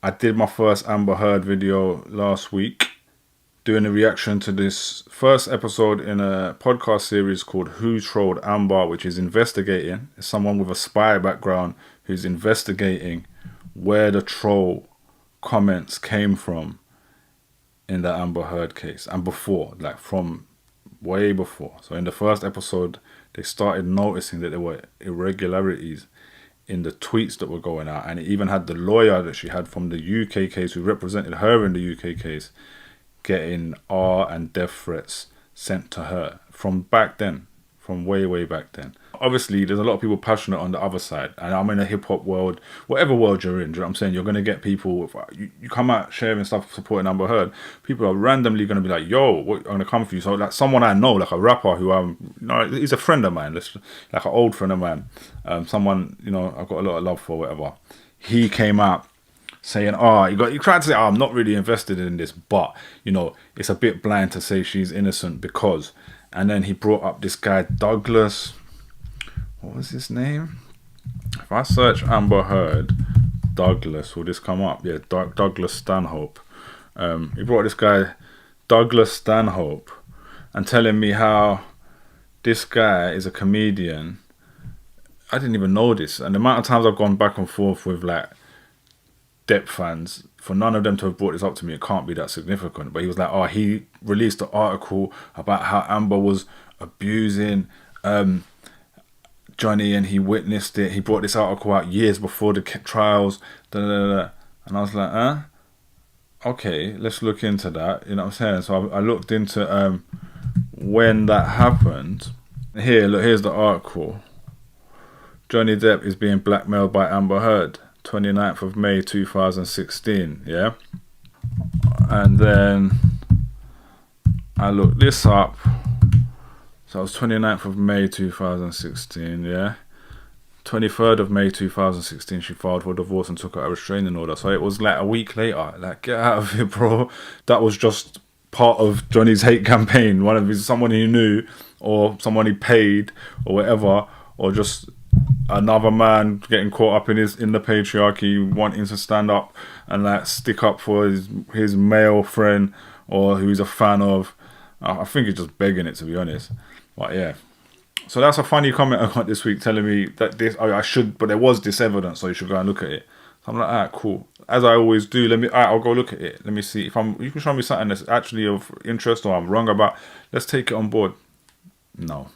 I did my first Amber Heard video last week, doing a reaction to this first episode in a podcast series called Who Trolled Amber, which is investigating. It's someone with a spy background who's investigating where the troll comments came from in the Amber Heard case and before, like from way before. So in the first episode, they started noticing that there were irregularities in the tweets that were going out, and it even had the lawyer that she had from the UK case who represented her in the UK case getting R and death threats sent to her from back then, from way back then. Obviously, there's a lot of people passionate on the other side, and I'm in a hip-hop world, whatever world you're in, do you know what I'm saying? You're going to get people, you come out sharing stuff supporting Amber Heard, people are randomly going to be like, yo, I'm going to come for you. So like someone I know, like a rapper who he's a friend of mine, like an old friend of mine, someone, I've got a lot of love for, whatever. He came out saying, you tried to say, I'm not really invested in this, but, it's a bit blind to say she's innocent because, and then he brought up this guy, Douglas, what was his name? If I search Amber Heard, Douglas, will this come up? Yeah, Douglas Stanhope. He brought this guy, Douglas Stanhope, and telling me how this guy is a comedian. I didn't even know this. And the amount of times I've gone back and forth with like Depp fans, for none of them to have brought this up to me, it can't be that significant. But he was like, he released an article about how Amber was abusing Johnny, and he witnessed it. He brought this article out years before the trials. And I was like, okay, let's look into that. You know what I'm saying? So I looked into when that happened. Here, look, here's the article. Johnny Depp is being blackmailed by Amber Heard. 29th of May 2016, yeah? And then I looked this up. So it was 29th of May 2016, yeah? 23rd of May 2016, she filed for divorce and took out a restraining order. So it was like a week later. Like, get out of here, bro. That was just part of Johnny's hate campaign. Someone he knew, or someone he paid, or whatever, or just another man getting caught up in the patriarchy, wanting to stand up and like stick up for his male friend or who he's a fan of. I think he's just begging it, to be honest. But yeah, so that's a funny comment I got this week, telling me that but there was this evidence, so you should go and look at it. So I'm like, alright, cool. As I always do, I'll go look at it. Let me see if you can show me something that's actually of interest or I'm wrong about. Let's take it on board. No.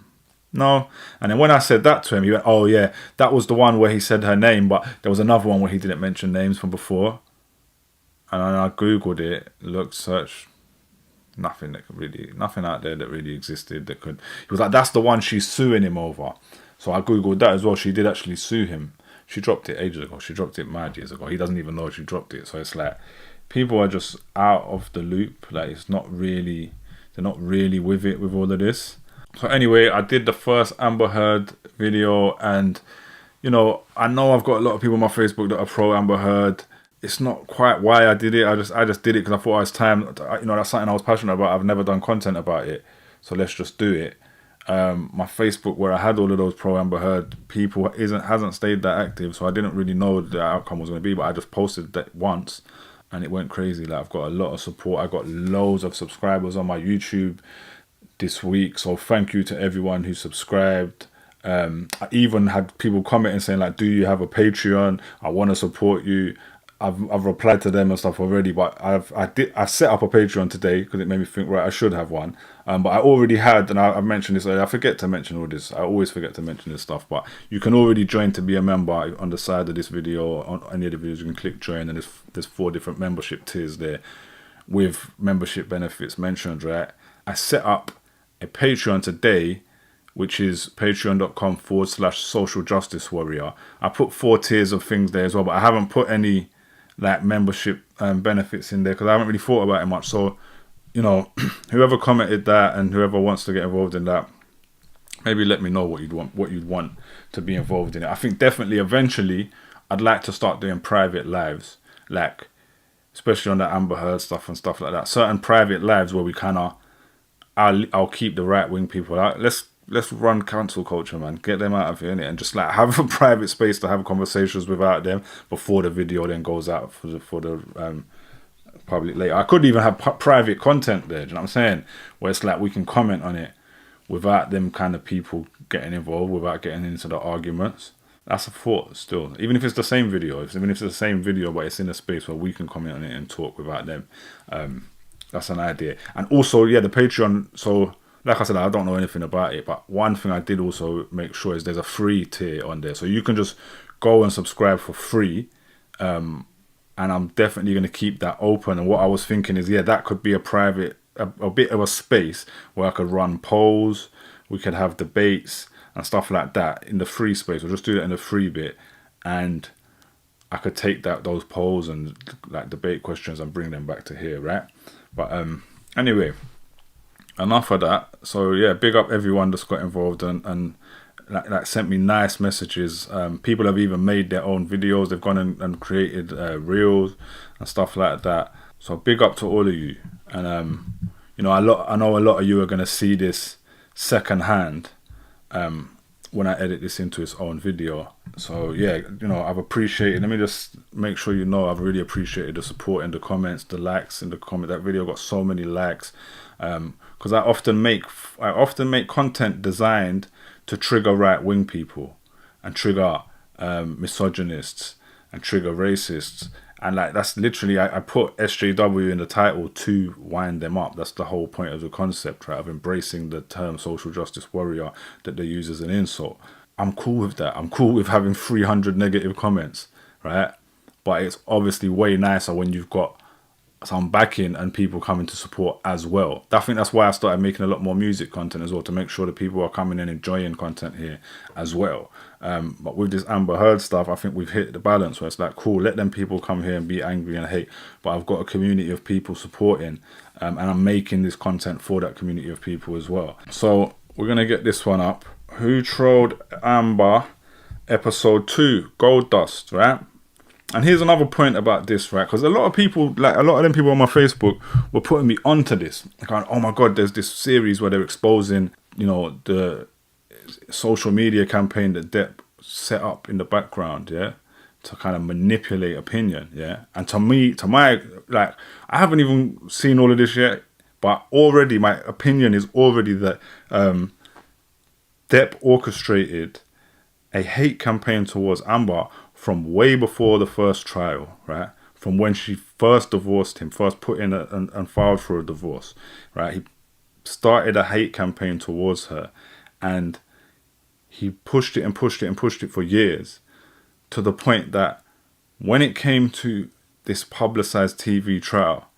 And then when I said that to him, he went, oh yeah, that was the one where he said her name, but there was another one where he didn't mention names from before. And then I Googled it, looked, searched, nothing out there that really existed that could. He was like, that's the one she's suing him over. So I Googled that as well. She did actually sue him. She dropped it ages ago. She dropped it mad years ago. He doesn't even know she dropped it. So it's like, people are just out of the loop. Like, they're not really with it with all of this. So anyway, I did the first Amber Heard video, and I know I've got a lot of people on my Facebook that are pro Amber Heard. It's not quite why I did it. I just did it because I thought it was time. That's something I was passionate about. I've never done content about it, so let's just do it. My Facebook, where I had all of those pro Amber Heard people, hasn't stayed that active, so I didn't really know what the outcome was going to be. But I just posted that once, and it went crazy. Like, I've got a lot of support. I got loads of subscribers on my YouTube this week, so thank you to everyone who subscribed. I even had people commenting saying like, do you have a Patreon? I want to support you. I've replied to them and stuff already, but I set up a Patreon today because it made me think, right, I should have one. But I already had, and I've mentioned this earlier. I forget to mention all this. I always forget to mention this stuff, but you can already join to be a member on the side of this video or on any of the videos. You can click join, and there's 4 different membership tiers there with membership benefits mentioned, right? I set up a Patreon today, which is patreon.com/social justice warrior. I put 4 tiers of things there as well, but I haven't put any like membership benefits in there because I haven't really thought about it much. So, whoever commented that and whoever wants to get involved in that, maybe let me know what you'd want to be involved in it. I think definitely eventually I'd like to start doing private lives, like especially on the Amber Heard stuff and stuff like that. Certain private lives where we kind of, I'll keep the right wing people out. let's run cancel culture, man. Get them out of here, innit? And just like have a private space to have conversations without them before the video then goes out for the public later. I could even have private content there. Do you know what I'm saying? Where it's like we can comment on it without them kind of people getting involved, without getting into the arguments. That's a thought still. Even if it's the same video, even if it's the same video, but it's in a space where we can comment on it and talk without them. That's an idea. And also, yeah, the Patreon. So, like I said, I don't know anything about it, but one thing I did also make sure is there's a free tier on there. So you can just go and subscribe for free. And I'm definitely going to keep that open. And what I was thinking is, yeah, that could be a private, a bit of a space where I could run polls, we could have debates and stuff like that in the free space. We'll just do that in the free bit, and I could take those polls and like debate questions and bring them back to here, right? But anyway, enough of that. So yeah, big up everyone that's got involved and like sent me nice messages. People have even made their own videos. They've gone and created reels and stuff like that. So big up to all of you. And you know, I know a lot of you are gonna see this secondhand when I edit this into its own video. So yeah, you know, I've appreciated, let me just make sure you know, I've really appreciated the support in the comments, the likes in the comment. That video got so many likes because I often make content designed to trigger right-wing people and trigger misogynists and trigger racists. And like that's literally, I put SJW in the title to wind them up. That's the whole point of the concept, right? Of embracing the term social justice warrior that they use as an insult. I'm cool with that. I'm cool with having 300 negative comments, right? But it's obviously way nicer when you've got some backing and people coming to support as well. I think that's why I started making a lot more music content as well, to make sure that people are coming and enjoying content here as well. But with this Amber Heard stuff, I think we've hit the balance where it's like, cool, let them people come here and be angry and hate, but I've got a community of people supporting, and I'm making this content for that community of people as well. So we're going to get this one up. Who Trolled Amber, episode 2, Gold Dust, right? And here's another point about this, right? Because a lot of people, like a lot of them people on my Facebook were putting me onto this. Going, oh my God, there's this series where they're exposing, you know, the social media campaign that Depp set up in the background, yeah, to kind of manipulate opinion, yeah. And to me, to my, like, I haven't even seen all of this yet, but already my opinion is already that Depp orchestrated a hate campaign towards Amber from way before the first trial, right? From when she first divorced him, first put in and filed for a divorce, right? He started a hate campaign towards her, and he pushed it and pushed it and pushed it for years, to the point that when it came to this publicized TV trial,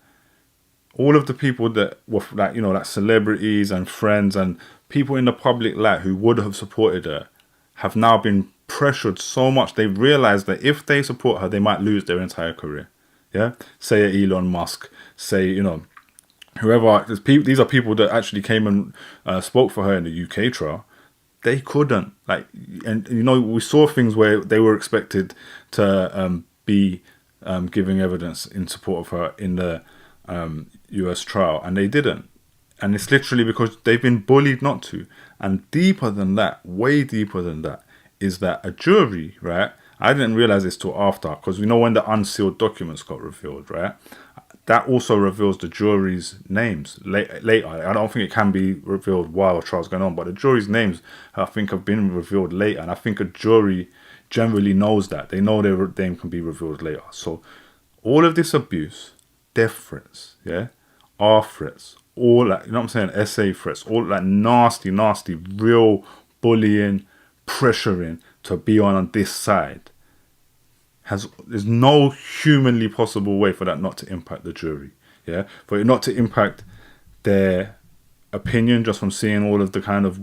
all of the people that were like, you know, like celebrities and friends and people in the public light who would have supported her have now been pressured so much. They realized that if they support her, they might lose their entire career. Yeah, say Elon Musk, say, you know, whoever. These are people that actually came and spoke for her in the UK trial. They couldn't, like, and you know, we saw things where they were expected to be giving evidence in support of her in the US trial, and they didn't. And it's literally because they've been bullied not to. And deeper than that, way deeper than that, is that a jury, right? I didn't realize this till after, because we know when the unsealed documents got revealed, right? That also reveals the jury's names later. I don't think it can be revealed while a trial's going on, but the jury's names, I think, have been revealed later. And I think a jury generally knows that. They know their name can be revealed later. So all of this abuse, death threats, yeah, R threats, all that, you know what I'm saying, SA threats, all that nasty, real bullying, pressuring to be on this side, there's no humanly possible way for that not to impact the jury, yeah, for it not to impact their opinion just from seeing all of the kind of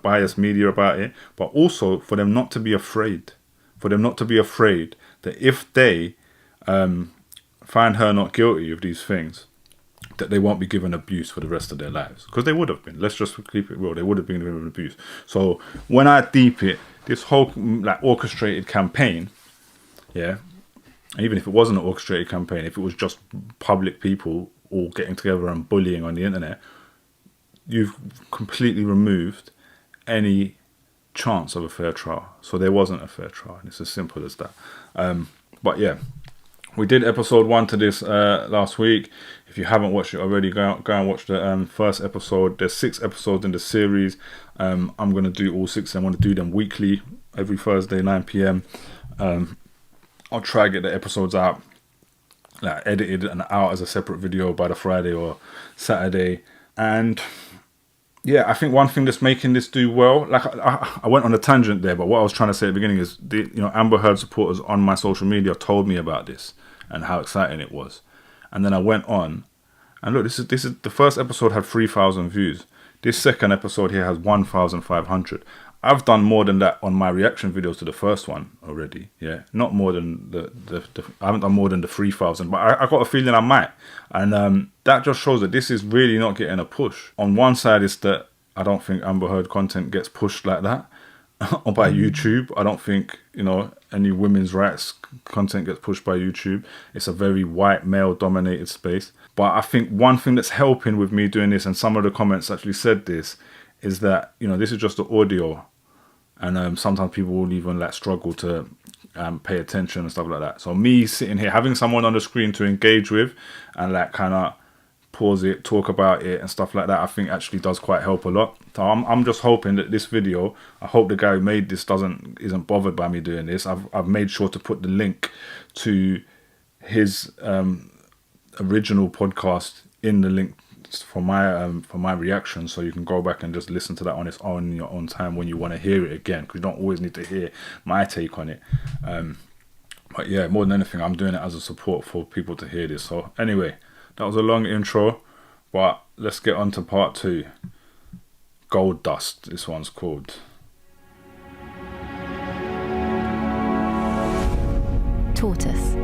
biased media about it, but also for them not to be afraid, that if they find her not guilty of these things, that they won't be given abuse for the rest of their lives, because they would have been. Let's just keep it real. They would have been given abuse. So when I deep it, this whole like orchestrated campaign, yeah, even if it wasn't an orchestrated campaign, if it was just public people all getting together and bullying on the internet, you've completely removed any chance of a fair trial. So there wasn't a fair trial. It's as simple as that. But yeah, we did episode 1 to this last week. If you haven't watched it already, go and watch the first episode. There's 6 episodes in the series. I'm going to do all 6. I want to do them weekly, every Thursday, 9 p.m. I'll try to get the episodes out, like edited and out as a separate video by the Friday or Saturday. And yeah, I think one thing that's making this do well, like I went on a tangent there, but what I was trying to say at the beginning is, Amber Heard supporters on my social media told me about this and how exciting it was. And then I went on, and look, this is the first episode had 3,000 views. This second episode here has 1,500. I've done more than that on my reaction videos to the first one already. Yeah, not more than I haven't done more than the 3,000, but I got a feeling I might. And that just shows that this is really not getting a push. On one side is that I don't think Amber Heard content gets pushed like that or by YouTube. I don't think, any women's rights content gets pushed by YouTube. It's a very white male dominated space. But I think one thing that's helping with me doing this, and some of the comments actually said this, is that, this is just the audio. And sometimes people will even struggle to pay attention and stuff like that. So me sitting here, having someone on the screen to engage with and kind of pause it, talk about it and stuff like that, I think actually does quite help a lot. So I'm just hoping that this video, I hope the guy who made this isn't bothered by me doing this. I've made sure to put the link to his original podcast in the link for my reaction, so you can go back and just listen to that on its own in your own time when you want to hear it again, because you don't always need to hear my take on it. But yeah, more than anything, I'm doing it as a support for people to hear this. So anyway, that was a long intro, but let's get on to part 2. Gold Dust, this one's called. Tortoise.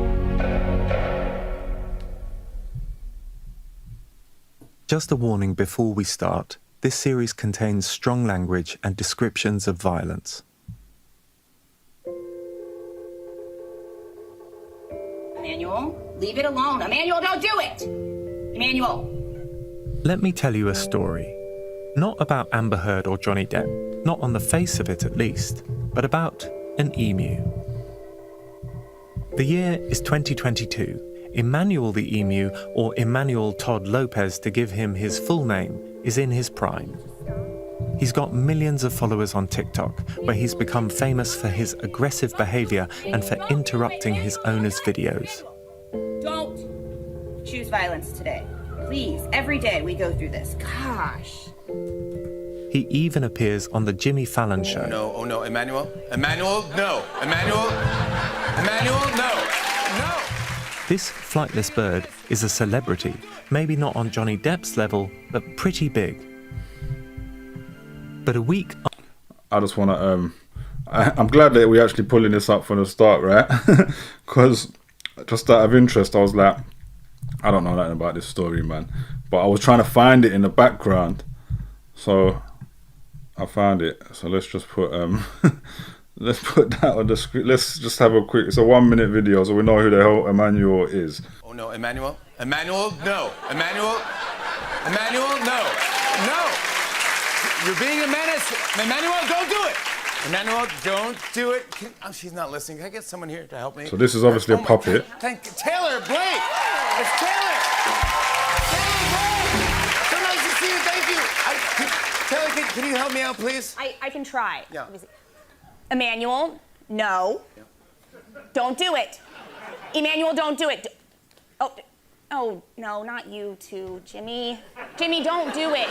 Just a warning before we start, this series contains strong language and descriptions of violence. Emmanuel, leave it alone. Emmanuel, don't do it! Emmanuel. Let me tell you a story. Not about Amber Heard or Johnny Depp, not on the face of it at least, but about an emu. The year is 2022. Emmanuel the emu, or Emmanuel Todd Lopez to give him his full name, is in his prime. He's got millions of followers on TikTok, where he's become famous for his aggressive behaviour and for interrupting his owner's videos. Don't choose violence today. Please, every day we go through this. Gosh. He even appears on the Jimmy Fallon show. No, oh no, Emmanuel? Emmanuel, no. Emmanuel? Emmanuel, no. No. This flightless bird is a celebrity, maybe not on Johnny Depp's level, but pretty big. But a week... I just want to... I'm glad that we're actually pulling this up from the start, right? Because just out of interest, I was like, I don't know nothing about this story, man. But I was trying to find it in the background. So I found it. So let's just put... Let's put that on the screen. Let's just have a quick... It's a 1-minute video, so we know who the hell Emmanuel is. Oh no, Emmanuel? Emmanuel, no. Emmanuel? Emmanuel, no. No! You're being a menace. Emmanuel, don't do it! Emmanuel, don't do it. Oh, she's not listening. Can I get someone here to help me? So this is obviously a puppet. Taylor, Blake! It's Taylor! Taylor, Blake! So nice to see you. Thank you. Taylor, can you help me out, please? I can try. Yeah. Let me see. Emmanuel, no. Don't do it. Emmanuel, don't do it. Oh, no, not you two. Jimmy, don't do it.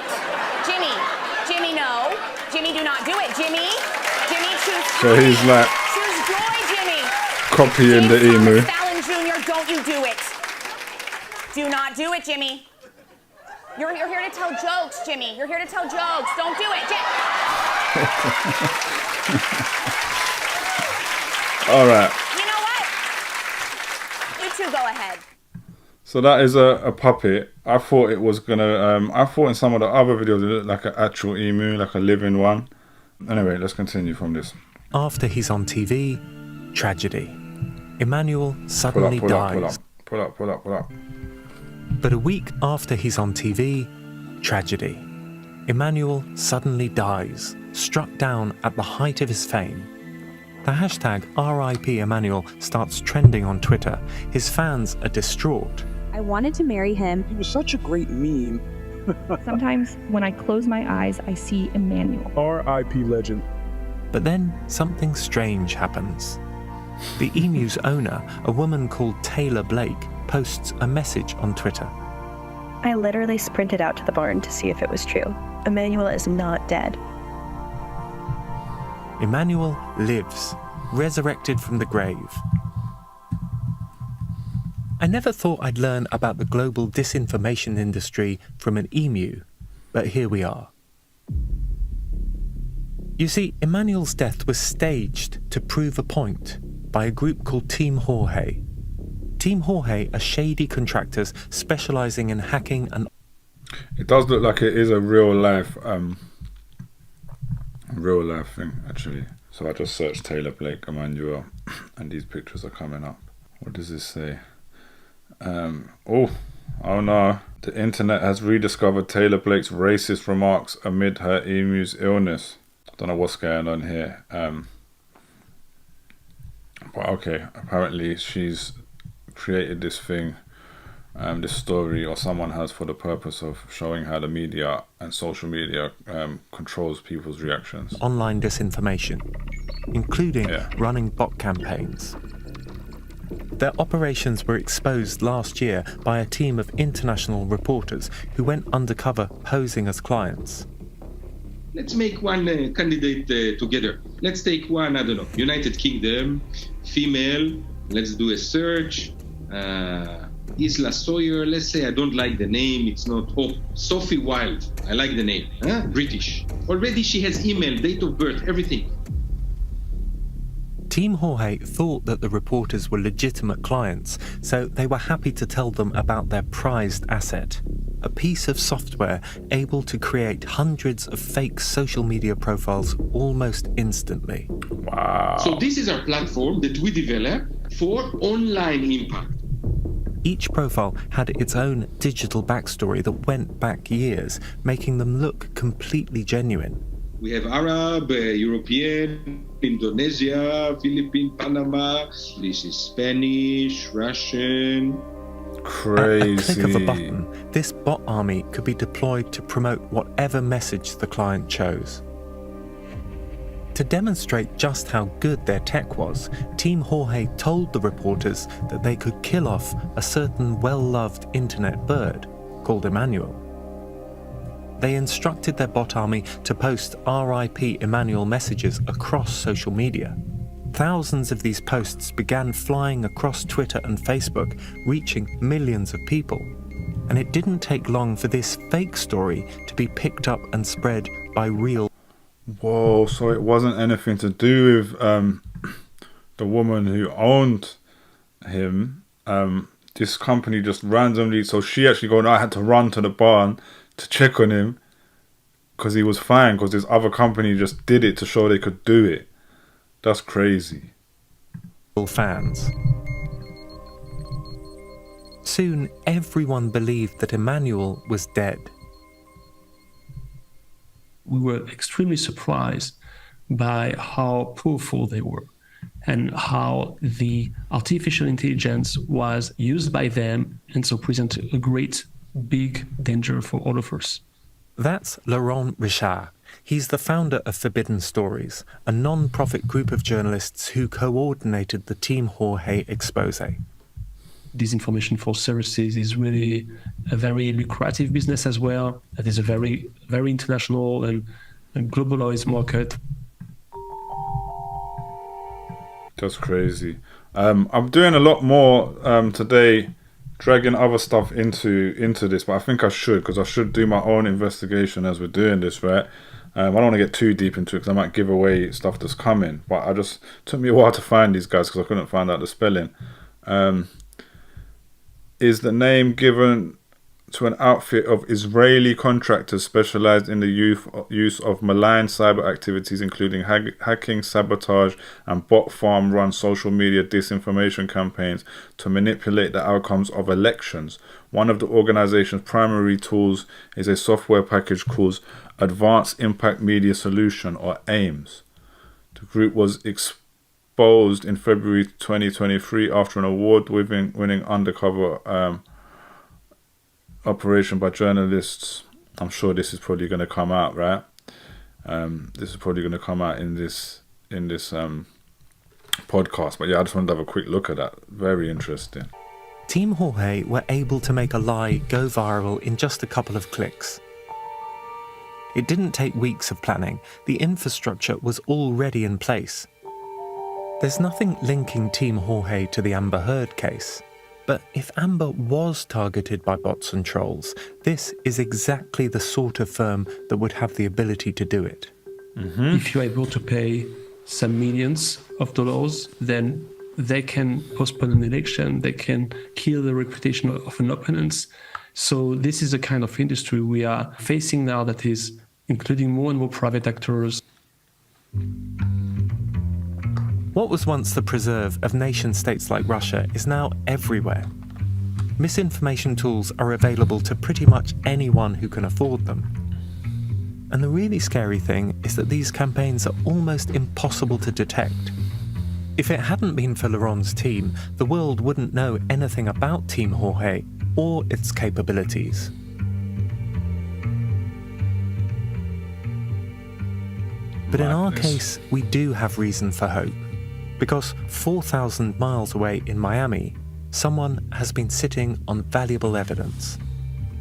Jimmy, no. Jimmy, do not do it. Jimmy, choose So he's like... Choose joy, Jimmy. Copying the emu. Fallon Jr., don't you do it. Do not do it, Jimmy. You're here to tell jokes, Jimmy. You're here to tell jokes. Don't do it. All right. You know what? You two go ahead. So that is a puppet. I thought it was gonna... I thought in some of the other videos it looked like an actual emu, like a living one. Anyway, let's continue from this. After he's on TV, tragedy. Emmanuel suddenly dies. Pull up. But a week after he's on TV, tragedy. Emmanuel suddenly dies, struck down at the height of his fame. The hashtag RIP Emmanuel starts trending on Twitter. His fans are distraught. I wanted to marry him. He was such a great meme. Sometimes when I close my eyes, I see Emmanuel. R.I.P. legend. But then something strange happens. The emu's owner, a woman called Taylor Blake, posts a message on Twitter. I literally sprinted out to the barn to see if it was true. Emmanuel is not dead. Emmanuel lives, resurrected from the grave. I never thought I'd learn about the global disinformation industry from an emu, but here we are. You see, Emmanuel's death was staged to prove a point by a group called Team Jorge. Team Jorge are shady contractors specialising in hacking and... It does look like it is a real life thing, actually. So I just searched Taylor Blake Emmanuel, and these pictures are coming up. What does this say? Oh no. The internet has rediscovered Taylor Blake's racist remarks amid her emu's illness. I don't know what's going on here. But okay, apparently she's created this thing, this story, or someone has, for the purpose of showing how the media and social media controls people's reactions. Online disinformation, including running bot campaigns. Their operations were exposed last year by a team of international reporters who went undercover posing as clients. Let's make one candidate together. Let's take one, I don't know, United Kingdom, female. Let's do a search. Isla Sawyer, let's say I don't like the name. It's not, Sophie Wilde. I like the name. British. Already she has email, date of birth, everything. Team Jorge thought that the reporters were legitimate clients, so they were happy to tell them about their prized asset, a piece of software able to create hundreds of fake social media profiles almost instantly. Wow. So this is our platform that we develop for online impact. Each profile had its own digital backstory that went back years, making them look completely genuine. We have Arab, European, Indonesia, Philippines, Panama. This is Spanish, Russian. Crazy. At a click of a button, this bot army could be deployed to promote whatever message the client chose. To demonstrate just how good their tech was, Team Jorge told the reporters that they could kill off a certain well-loved internet bird called Emmanuel. They instructed their bot army to post RIP Emmanuel messages across social media. Thousands of these posts began flying across Twitter and Facebook, reaching millions of people. And it didn't take long for this fake story to be picked up and spread by real... Whoa, so it wasn't anything to do with the woman who owned him. This company just randomly... So she actually going, I had to run to the barn to check on him because he was fine, because this other company just did it to show they could do it. That's crazy. Fans. Soon, everyone believed that Emmanuel was dead. We were extremely surprised by how powerful they were and how the artificial intelligence was used by them, and so presented a great big danger for all of us. That's Laurent Richard. He's the founder of Forbidden Stories, a non-profit group of journalists who coordinated the Team Jorge expose. Disinformation for services is really a very lucrative business as well. It is a very, very international and globalized market. That's crazy. I'm doing a lot more today, dragging other stuff into this, but I think I should, because I should do my own investigation as we're doing this, right? I don't want to get too deep into it because I might give away stuff that's coming, but took me a while to find these guys because I couldn't find out the spelling. Is the name given to an outfit of Israeli contractors specialized in the use of malign cyber activities, including hacking, sabotage, and bot farm-run social media disinformation campaigns to manipulate the outcomes of elections. One of the organization's primary tools is a software package called Advanced Impact Media Solution, or AIMS. The group was exposed in February 2023 after an award-winning undercover operation by journalists. I'm sure this is probably going to come out, right? This is probably going to come out in this podcast. But yeah, I just wanted to have a quick look at that. Very interesting. Team Jorge were able to make a lie go viral in just a couple of clicks. It didn't take weeks of planning. The infrastructure was already in place. There's nothing linking Team Jorge to the Amber Heard case. But if Amber was targeted by bots and trolls, this is exactly the sort of firm that would have the ability to do it. If you're able to pay some millions of dollars, then they can postpone an election, they can kill the reputation of an opponent. So this is a kind of industry we are facing now that is including more and more private actors. What was once the preserve of nation-states like Russia is now everywhere. Misinformation tools are available to pretty much anyone who can afford them. And the really scary thing is that these campaigns are almost impossible to detect. If it hadn't been for Laurent's team, the world wouldn't know anything about Team Jorge or its capabilities. But in our case, we do have reason for hope. Because 4,000 miles away in Miami, someone has been sitting on valuable evidence.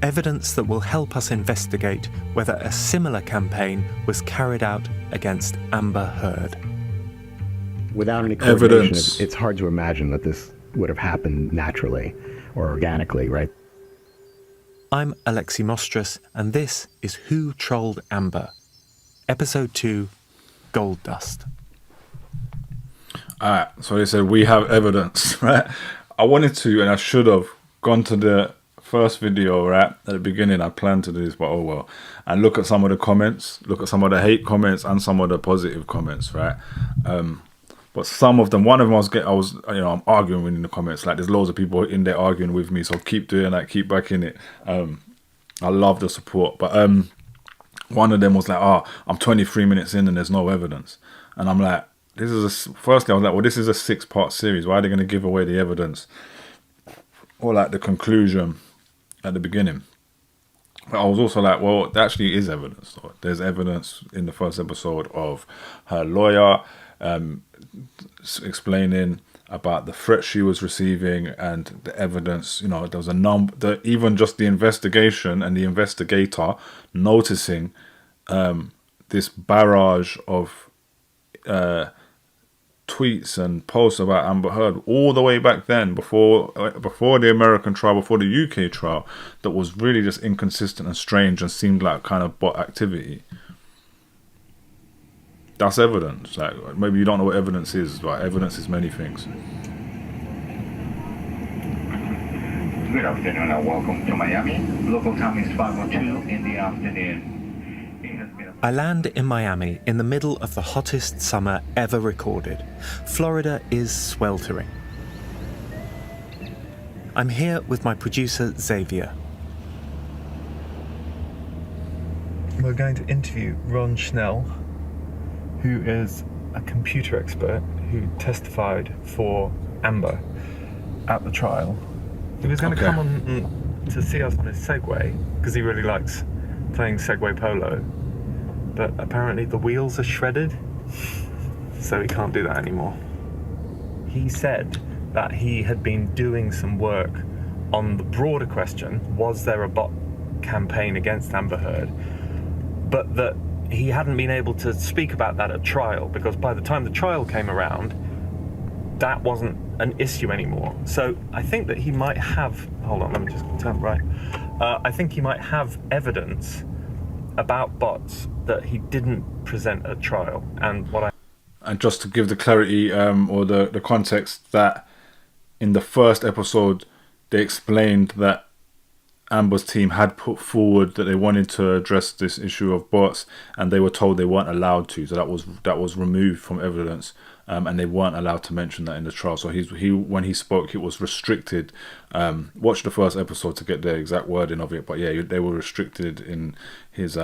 Evidence that will help us investigate whether a similar campaign was carried out against Amber Heard. Without any coordination, it's hard to imagine that this would have happened naturally or organically, right? I'm Alexi Mostras, and this is Who Trolled Amber? Episode 2, Gold Dust. Alright, so they said we have evidence, right? I wanted to, and I should have gone to the first video, right? At the beginning, I planned to do this, but oh well. And look at some of the comments, look at some of the hate comments and some of the positive comments, right? But some of them, one of them I'm arguing with in the comments. Like, there's loads of people in there arguing with me, so keep doing that, keep backing it. I love the support. But one of them was like, I'm 23 minutes in and there's no evidence. And I'm like, firstly, I was like, well, this is a 6-part series. Why are they going to give away the evidence? Or like the conclusion at the beginning? But I was also like, well, there actually is evidence. There's evidence in the first episode of her lawyer explaining about the threat she was receiving and the evidence. You know, there was a number, even just the investigation and the investigator noticing this barrage of tweets and posts about Amber Heard all the way back then, before the American trial, before the UK trial, that was really just inconsistent and strange and seemed like kind of bot activity. That's evidence. Like, maybe you don't know what evidence is, but evidence is many things. Good afternoon and welcome to Miami. Local time is 5:02 in the afternoon. I land in Miami in the middle of the hottest summer ever recorded. Florida is sweltering. I'm here with my producer, Xavier. We're going to interview Ron Schnell, who is a computer expert who testified for Amber at the trial. He was going to come on to see us on his Segway, because he really likes playing Segway Polo. But apparently the wheels are shredded, so he can't do that anymore. He said that he had been doing some work on the broader question, was there a bot campaign against Amber Heard? But that he hadn't been able to speak about that at trial, because by the time the trial came around, that wasn't an issue anymore. So I think that he might have, hold on, let me just turn right. I think he might have evidence about bots that he didn't present at trial. And just to give the clarity or the context, that in the first episode they explained that Amber's team had put forward that they wanted to address this issue of bots, and they were told they weren't allowed to. So that was removed from evidence, and they weren't allowed to mention that in the trial. So he when he spoke, it was restricted. Watch the first episode to get the exact wording of it. But yeah, they were restricted in his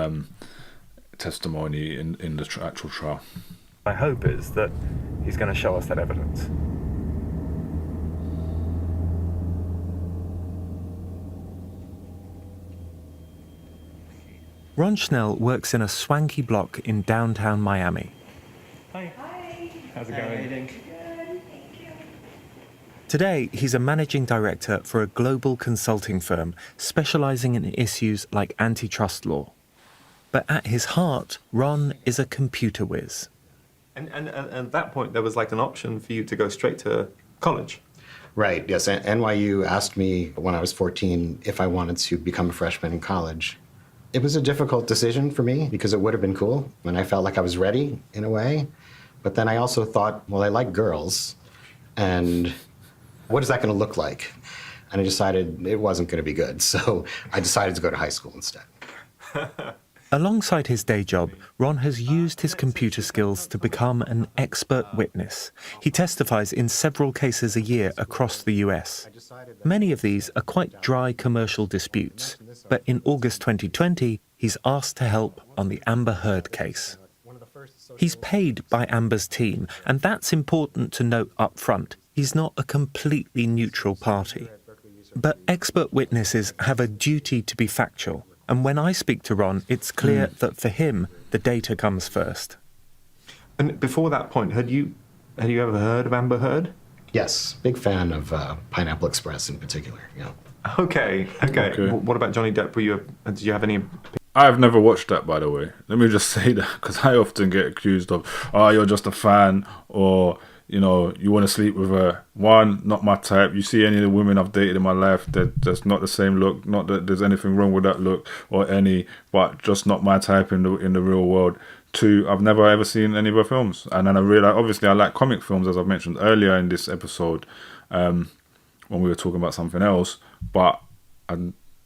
testimony in the actual trial. My hope is that he's going to show us that evidence. Ron Schnell works in a swanky block in downtown Miami. Hi. Hi. How's it going? Good, thank you. Today, he's a managing director for a global consulting firm specializing in issues like antitrust law. But at his heart, Ron is a computer whiz. And at that point, there was like an option for you to go straight to college. Right, yes. NYU asked me when I was 14 if I wanted to become a freshman in college. It was a difficult decision for me because it would have been cool, and I felt like I was ready in a way. But then I also thought, well, I like girls, and what is that going to look like? And I decided it wasn't going to be good, so I decided to go to high school instead. Alongside his day job, Ron has used his computer skills to become an expert witness. He testifies in several cases a year across the US. Many of these are quite dry commercial disputes, but in August 2020, he's asked to help on the Amber Heard case. He's paid by Amber's team, and that's important to note up front. He's not a completely neutral party. But expert witnesses have a duty to be factual. And when I speak to Ron, it's clear that for him, the data comes first. And before that point, had you ever heard of Amber Heard? Yes, big fan of Pineapple Express in particular, yeah. Okay. What about Johnny Depp? Did you have any... I've never watched that, by the way. Let me just say that, because I often get accused of, oh, you're just a fan, or... you know, you want to sleep with her. One, not my type. You see any of the women I've dated in my life, that's not the same look. Not that there's anything wrong with that look or any, but just not my type in the real world. Two, I've never ever seen any of her films. And then I realized, obviously, I like comic films, as I've mentioned earlier in this episode, when we were talking about something else. But I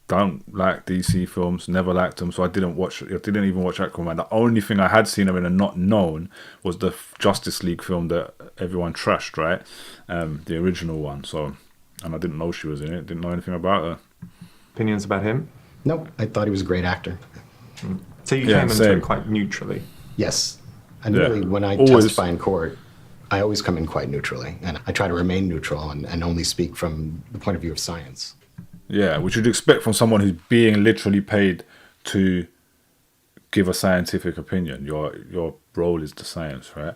don't like DC films, never liked them, so I didn't even watch Aquaman. The only thing I had seen of it and not known was the Justice League film that everyone trashed, right? The original one. So, and I didn't know she was in it, didn't know anything about her. Opinions about him? Nope, I thought he was a great actor. So you came into it quite neutrally? Yes. And really, when I testify in court, I always come in quite neutrally, and I try to remain neutral and only speak from the point of view of science. Yeah, which you'd expect from someone who's being literally paid to give a scientific opinion. Your role is the science, right?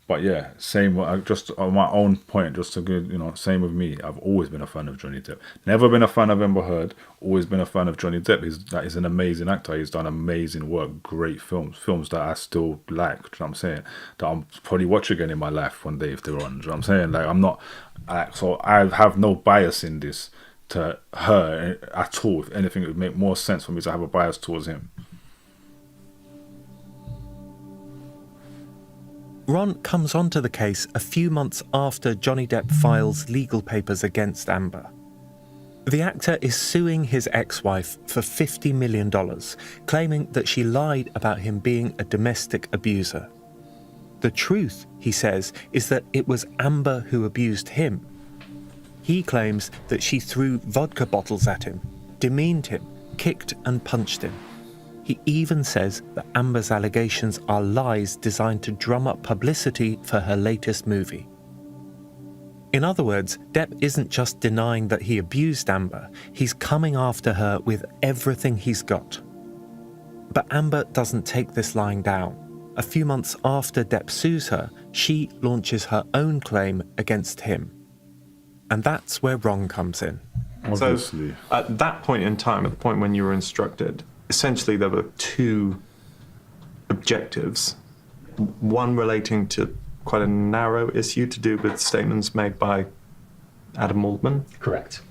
But yeah, same. Just on my own point, just to good, same with me. I've always been a fan of Johnny Depp. Never been a fan of Amber Heard. Always been a fan of Johnny Depp. He's an amazing actor. He's done amazing work, great films that I still like. Do you know what I'm saying? That I'll probably watch again in my life one day if they're on. Do you know what I'm saying? Like I'm not. So I have no bias in this to her at all. If anything, it would make more sense for me to have a bias towards him. Ron comes onto the case a few months after Johnny Depp files legal papers against Amber. The actor is suing his ex-wife for $50 million, claiming that she lied about him being a domestic abuser. The truth, he says, is that it was Amber who abused him. He claims that she threw vodka bottles at him, demeaned him, kicked and punched him. He even says that Amber's allegations are lies designed to drum up publicity for her latest movie. In other words, Depp isn't just denying that he abused Amber, he's coming after her with everything he's got. But Amber doesn't take this lying down. A few months after Depp sues her, she launches her own claim against him. And that's where Ron comes in. Obviously. So at that point in time, at the point when you were instructed, essentially there were two objectives. One relating to quite a narrow issue to do with statements made by Adam Waldman. Correct.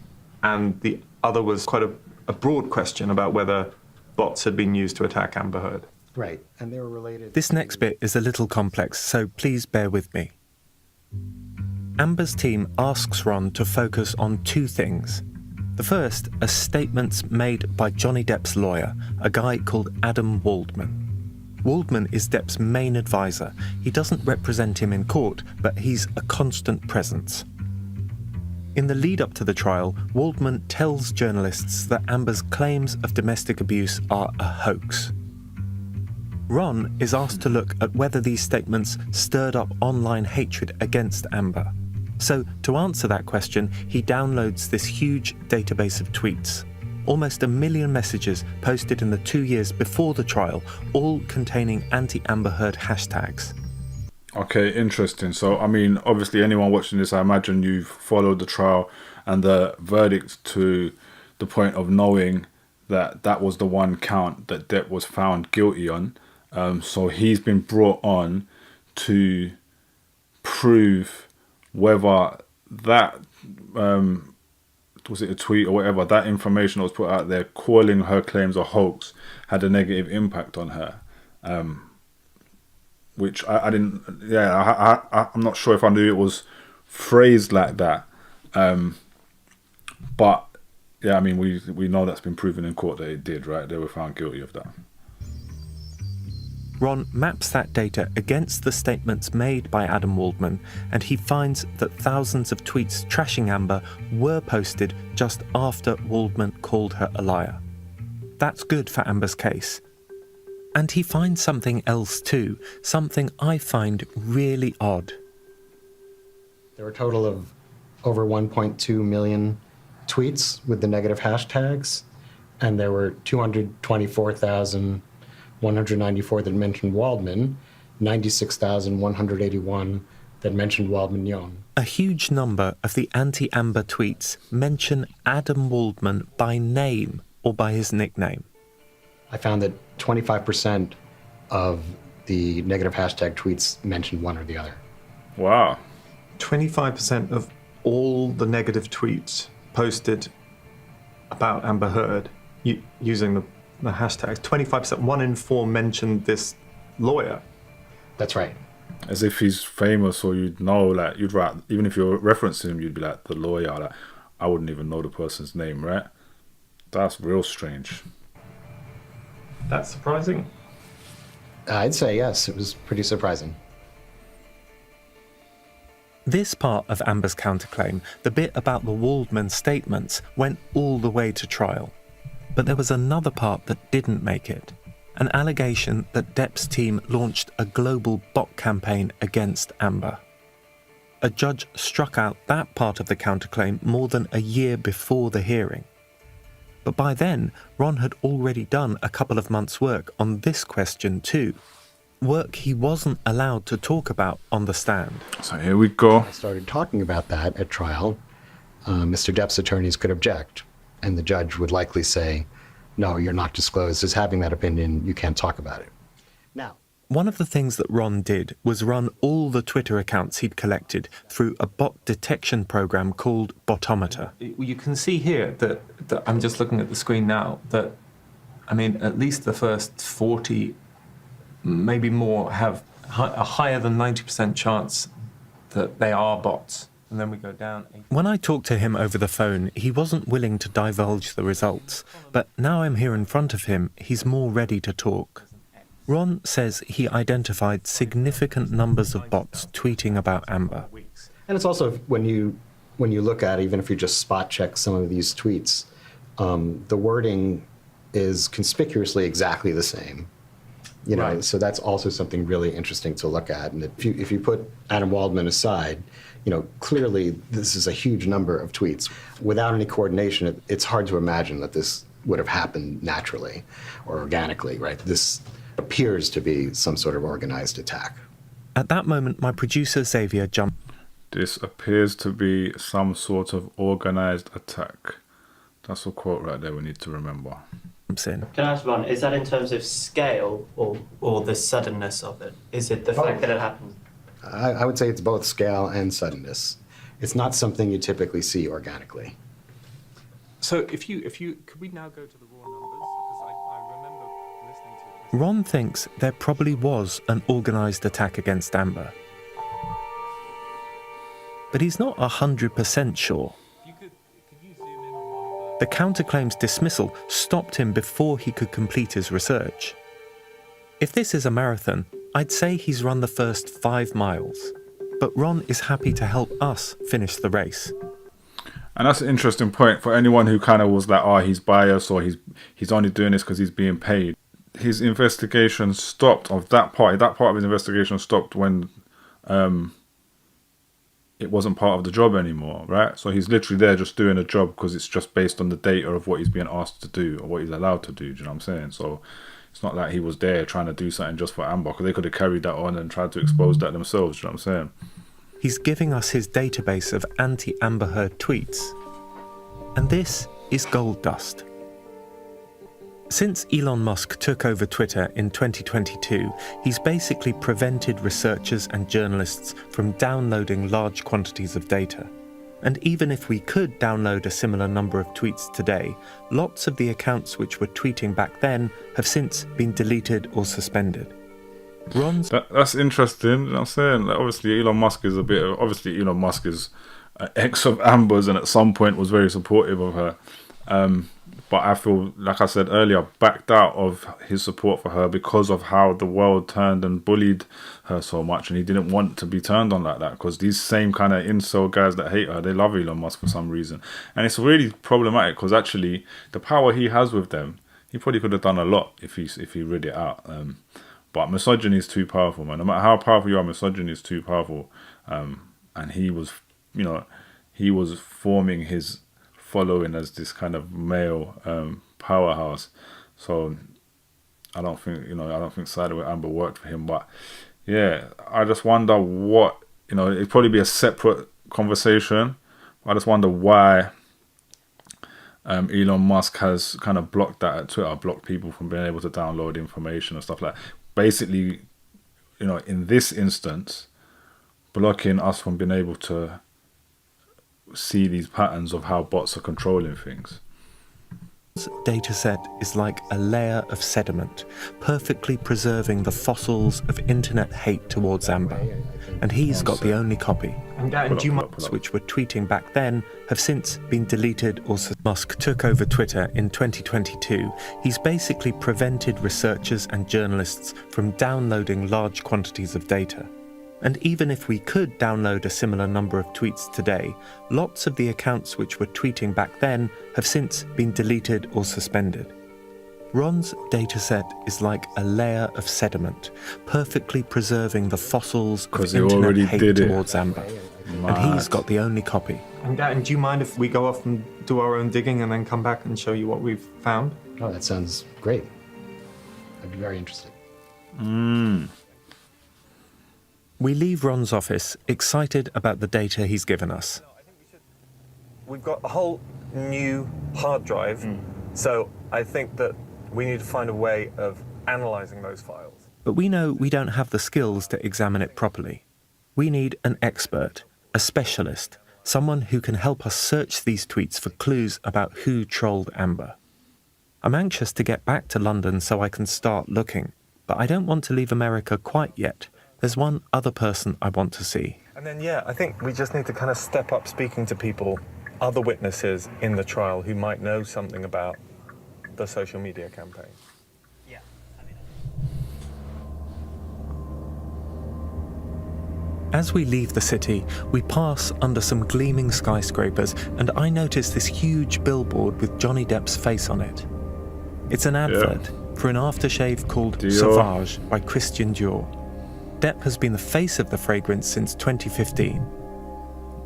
And the other was quite a broad question about whether bots had been used to attack Amber Heard. Right, and they were related. This next bit is a little complex, so please bear with me. Amber's team asks Ron to focus on two things: the The first are statements made by Johnny Depp's lawyer, a guy called Adam Waldman. Waldman is Depp's main advisor. He doesn't represent him in court, but he's a constant presence. In the lead-up to the trial, Waldman tells journalists that Amber's claims of domestic abuse are a hoax. Ron is asked to look at whether these statements stirred up online hatred against Amber. So, to answer that question, he downloads this huge database of tweets. Almost 1 million messages posted in the 2 years before the trial, all containing anti-Amber Heard hashtags. Okay, interesting. So, I mean, obviously anyone watching this, I imagine you've followed the trial and the verdict to the point of knowing that that was the one count that Depp was found guilty on. So he's been brought on to prove whether that, was it a tweet or whatever, that information that was put out there calling her claims a hoax had a negative impact on her. Which I didn't, I'm not sure if I knew it was phrased like that. But, yeah, I mean, we know that's been proven in court that it did, right? They were found guilty of that. Ron maps that data against the statements made by Adam Waldman, and he finds that thousands of tweets trashing Amber were posted just after Waldman called her a liar. That's good for Amber's case. And he finds something else too, something I find really odd. There were a total of over 1.2 million tweets with the negative hashtags, and there were 224,194 that mentioned Waldman, 96,181 that mentioned Waldman Yon. A huge number of the anti-Amber tweets mention Adam Waldman by name or by his nickname. I found that 25% of the negative hashtag tweets mentioned one or the other. Wow. 25% of all the negative tweets posted about Amber Heard using the hashtags, 25%, 1 in 4 mentioned this lawyer. That's right. As if he's famous, or you'd know, like, you'd write, even if you're referencing him, you'd be like, the lawyer, like, I wouldn't even know the person's name, right? That's real strange. That's surprising. I'd say yes, it was pretty surprising. This part of Amber's counterclaim, the bit about the Waldman statements, went all the way to trial. But there was another part that didn't make it. An allegation that Depp's team launched a global bot campaign against Amber. A judge struck out that part of the counterclaim more than a year before the hearing. But by then, Ron had already done a couple of months' work on this question too. Work he wasn't allowed to talk about on the stand. So here we go. I started talking about that at trial. Mr. Depp's attorneys could object, and the judge would likely say, no, you're not disclosed as having that opinion, you can't talk about it. Now, one of the things that Ron did was run all the Twitter accounts he'd collected through a bot detection program called Botometer. You can see here that I'm just looking at the screen now, that, I mean, at least the first 40, maybe more, have a higher than 90% chance that they are bots. And then we go down. When I talked to him over the phone, he wasn't willing to divulge the results. But now I'm here in front of him, he's more ready to talk. Ron says he identified significant numbers of bots tweeting about Amber. and it's also when you look at it, even if you just spot check some of these tweets, the wording is conspicuously exactly the same. You know, Right. so that's also something really interesting to look at. And if you put Adam Waldman aside, you know, clearly this is a huge number of tweets. Without any coordination, it's hard to imagine that this would have happened naturally or organically, right? This appears to be some sort of organized attack. At that moment, my producer Xavier jumped. This appears to be some sort of organized attack. That's a quote right there we need to remember. In. Can I ask one, is that in terms of scale or the suddenness of it? Is it the fact that it happened? I would say it's both scale and suddenness. It's not something you typically see organically. So if you could we now go to the raw numbers? Because I remember listening to it. Ron thinks there probably was an organised attack against Amber. But he's not 100% sure. The counterclaim's dismissal stopped him before he could complete his research. If this is a marathon, I'd say he's run the first 5 miles. But Ron is happy to help us finish the race. And that's an interesting point for anyone who kind of was like, oh, he's biased or he's only doing this because he's being paid. His investigation stopped of that part. That part of his investigation stopped when it wasn't part of the job anymore, right? So he's literally there just doing a job because it's just based on the data of what he's being asked to do or what he's allowed to do. Do you know what I'm saying? So it's not like he was there trying to do something just for Amber, because they could have carried that on and tried to expose that themselves. Do you know what I'm saying? He's giving us his database of anti-Amber Heard tweets. And this is gold dust. Since Elon Musk took over Twitter in 2022, he's basically prevented researchers and journalists from downloading large quantities of data. And even if we could download a similar number of tweets today, lots of the accounts which were tweeting back then have since been deleted or suspended. That's interesting. You know what I'm saying? Like, obviously, Elon Musk is Elon Musk is an ex of Amber's and at some point was very supportive of her. But I feel, like I said earlier, backed out of his support for her because of how the world turned and bullied her so much, and he didn't want to be turned on like that, because these same kind of incel guys that hate her, they love Elon Musk for some reason. And it's really problematic because actually the power he has with them, he probably could have done a lot if he read it out. But misogyny is too powerful, man. No matter how powerful you are, misogyny is too powerful. And he was forming his following as this kind of male powerhouse. So I don't think siding with Amber worked for him. But yeah, I just wonder what, it'd probably be a separate conversation. I just wonder why Elon Musk has kind of blocked that at Twitter, blocked people from being able to download information and stuff like that. Basically, in this instance, blocking us from being able to see these patterns of how bots are controlling things. This dataset is like a layer of sediment, perfectly preserving the fossils of internet hate towards Amber. And he's got the only copy. Which were tweeting back then have since been deleted or Musk took over Twitter in 2022. He's basically prevented researchers and journalists from downloading large quantities of data. And even if we could download a similar number of tweets today, lots of the accounts which were tweeting back then have since been deleted or suspended. Ron's dataset is like a layer of sediment, perfectly preserving the fossils of internet hate towards Amber. And he's got the only copy. And do you mind if we go off and do our own digging and then come back and show you what we've found? Oh, that sounds great. I'd be very interested. We leave Ron's office excited about the data he's given us. We've got a whole new hard drive, so I think that we need to find a way of analysing those files. But we know we don't have the skills to examine it properly. We need an expert, a specialist, someone who can help us search these tweets for clues about who trolled Amber. I'm anxious to get back to London so I can start looking, but I don't want to leave America quite yet. There's one other person I want to see. And then, I think we just need to kind of step up speaking to people, other witnesses in the trial who might know something about the social media campaign. As we leave the city, we pass under some gleaming skyscrapers, and I notice this huge billboard with Johnny Depp's face on it. It's an advert for an aftershave called Dior. Sauvage by Christian Dior. Depp has been the face of the fragrance since 2015.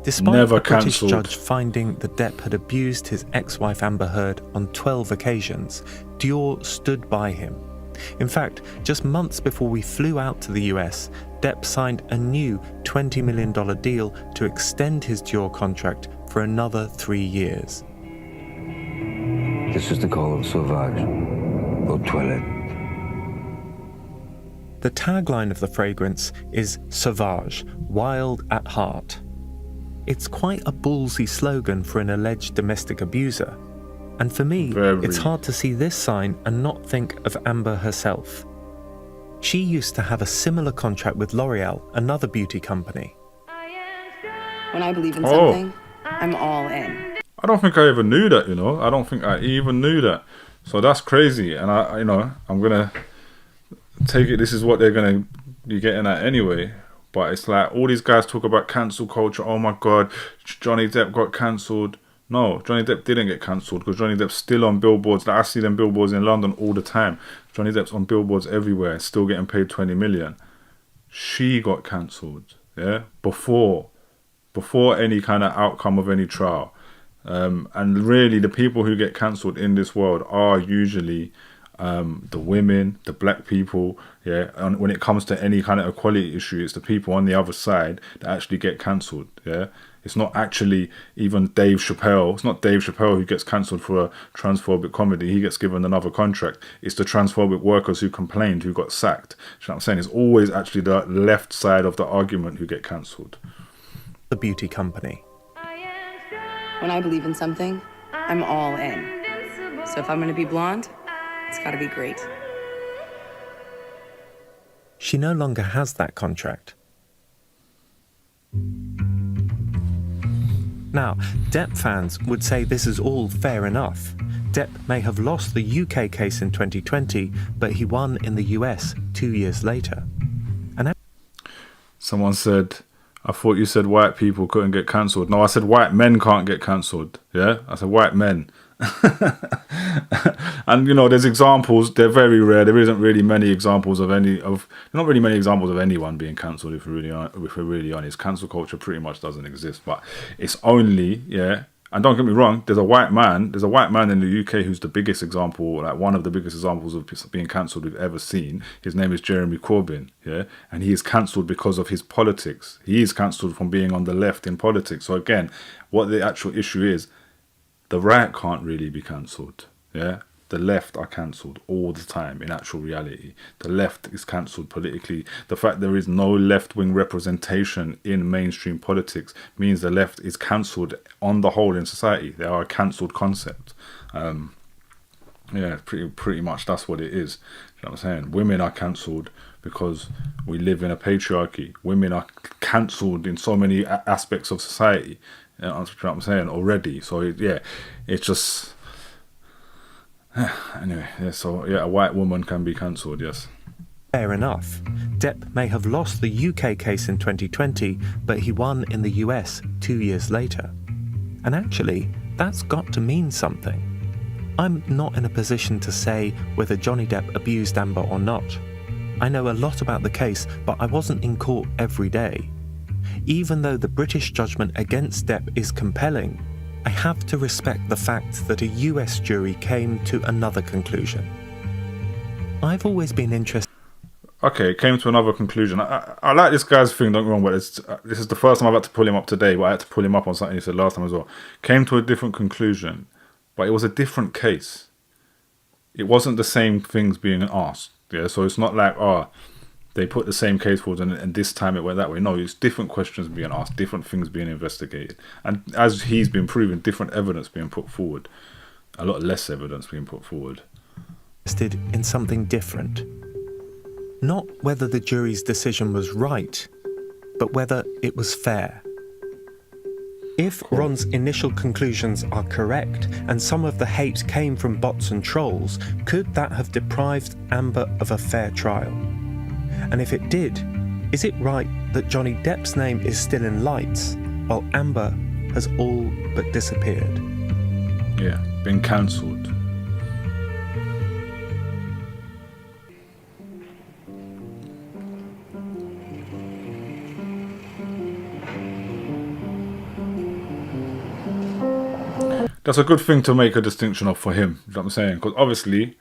Despite a British judge finding that Depp had abused his ex-wife Amber Heard on 12 occasions, Dior stood by him. In fact, just months before we flew out to the US, Depp signed a new $20 million deal to extend his Dior contract for another 3 years. This is the call of Sauvage, au toilette. The tagline of the fragrance is Sauvage, wild at heart. It's quite a ballsy slogan for an alleged domestic abuser. And for me, it's hard to see this sign and not think of Amber herself. She used to have a similar contract with L'Oreal, another beauty company. When I believe in something, I'm all in. I don't think I even knew that, I don't think I even knew that. So that's crazy. And I'm going to take it, this is what they're going to be getting at anyway. But it's like, all these guys talk about cancel culture. Oh my God, Johnny Depp got cancelled. No, Johnny Depp didn't get cancelled, because Johnny Depp's still on billboards. Like, I see them billboards in London all the time. Johnny Depp's on billboards everywhere, still getting paid 20 million. She got cancelled, yeah, before any kind of outcome of any trial. And really, the people who get cancelled in this world are usually the women, the black people, yeah. And when it comes to any kind of equality issue, it's the people on the other side that actually get cancelled, yeah. It's not actually even Dave Chappelle. It's not Dave Chappelle who gets cancelled for a transphobic comedy. He gets given another contract. It's the transphobic workers who complained who got sacked. You know what I'm saying? It's always actually the left side of the argument who get cancelled. The beauty company. When I believe in something, I'm all in. So if I'm going to be blonde, it's got to be great. She no longer has that contract. Now, Depp fans would say this is all fair enough. Depp may have lost the UK case in 2020, but he won in the US 2 years later. And someone said, I thought you said white people couldn't get cancelled. No, I said white men can't get cancelled. Yeah, I said white men. And there's examples. They're very rare. There isn't really many examples of not really many examples of anyone being cancelled. If we're really honest, cancel culture pretty much doesn't exist. But it's only, yeah. And don't get me wrong. There's a white man in the UK who's the biggest example, like one of the biggest examples of being cancelled we've ever seen. His name is Jeremy Corbyn, yeah, and he is cancelled because of his politics. He is cancelled from being on the left in politics. So again, what the actual issue is, the right can't really be cancelled, yeah. The left are cancelled all the time in actual reality. The left is cancelled politically. The fact there is no left-wing representation in mainstream politics means the left is cancelled on the whole in society. They are a cancelled concept. Yeah, pretty much that's what it is. You know what I'm saying? Women are cancelled because we live in a patriarchy. Women are cancelled in so many aspects of society. You know what I'm saying? Already. So yeah, it's just... Anyway, yeah, so yeah, a white woman can be cancelled, yes. Fair enough. Depp may have lost the UK case in 2020, but he won in the US 2 years later. And actually, that's got to mean something. I'm not in a position to say whether Johnny Depp abused Amber or not. I know a lot about the case, but I wasn't in court every day. Even though the British judgment against Depp is compelling, I have to respect the fact that a US jury came to another conclusion. I've always been interested... Okay, came to another conclusion. I like this guy's thing, don't get me wrong, but this is the first time I've had to pull him up today, but I had to pull him up on something he said last time as well. Came to a different conclusion, but it was a different case. It wasn't the same things being asked, yeah? So it's not like, they put the same case forward and this time it went that way. No, it's different questions being asked, different things being investigated. And as he's been proven, different evidence being put forward. A lot less evidence being put forward. In something different. Not whether the jury's decision was right, but whether it was fair. If Ron's initial conclusions are correct, and some of the hate came from bots and trolls, could that have deprived Amber of a fair trial? And if it did, is it right that Johnny Depp's name is still in lights, while Amber has all but disappeared? Yeah, been cancelled. That's a good thing to make a distinction of for him, you know what I'm saying? Because obviously,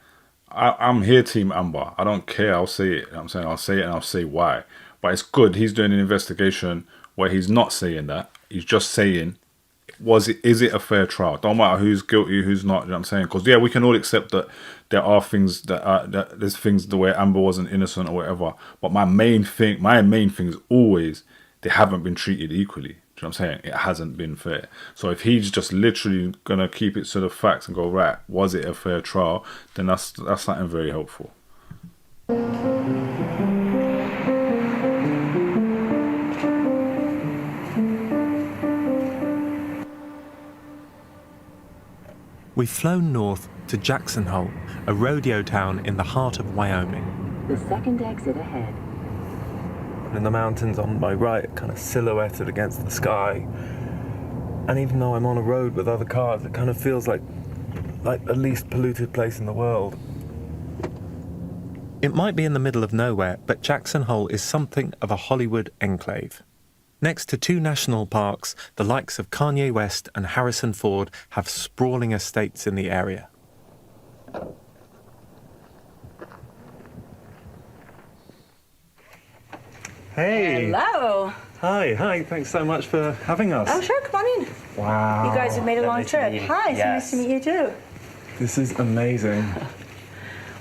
I'm here team Amber. I don't care, I'll say it, you know what I'm saying? I'll say it and I'll say why. But it's good he's doing an investigation where he's not saying that. He's just saying, is it a fair trial? Don't matter who's guilty, who's not, you know what I'm saying? Because yeah, we can all accept that there are things that there's things the way Amber wasn't innocent or whatever. But my main thing is always, they haven't been treated equally. Do you know what I'm saying? It hasn't been fair. So if he's just literally going to keep it to the facts and go, right, was it a fair trial? Then that's something very helpful. We've flown north to Jackson Hole, a rodeo town in the heart of Wyoming. The second exit ahead. And the mountains on my right kind of silhouetted against the sky. And even though I'm on a road with other cars, it kind of feels like the least polluted place in the world. It might be in the middle of nowhere, but Jackson Hole is something of a Hollywood enclave. Next to 2 national parks, the likes of Kanye West and Harrison Ford have sprawling estates in the area. Hey! Hello. Hi, thanks so much for having us. Oh, sure, come on in. Wow. You guys have made a long trip. Hi, so nice to meet you too. This is amazing.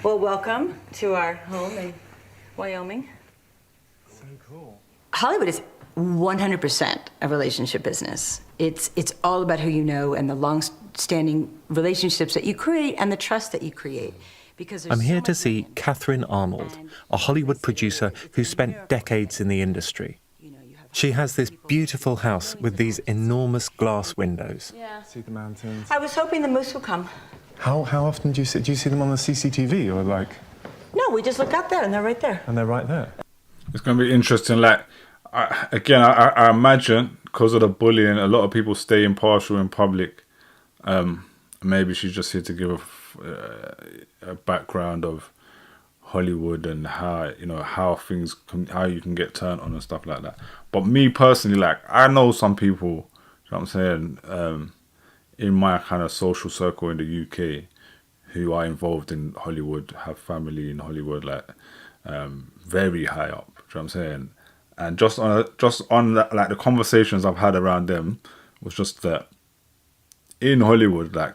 Well, welcome to our home in Wyoming. So cool. Hollywood is 100% a relationship business. It's all about who you know and the long-standing relationships that you create and the trust that you create. Because I'm here to see Catherine Arnold, a Hollywood producer who spent decades in the industry. She has this beautiful house with these enormous glass windows. Yeah. See the mountains. I was hoping the moose would come. How often do you see them on the CCTV or like? No, we just look out there and they're right there. And they're right there. It's going to be interesting. Like, I imagine because of the bullying, a lot of people stay impartial in public. Maybe she's just here to give a background of Hollywood and how how you can get turned on and stuff like that. But me personally, like, I know some people, you know what I'm saying, in my kind of social circle in the UK who are involved in Hollywood, have family in Hollywood, like very high up, you know what I'm saying? And just on that, like the conversations I've had around them was just that in Hollywood, like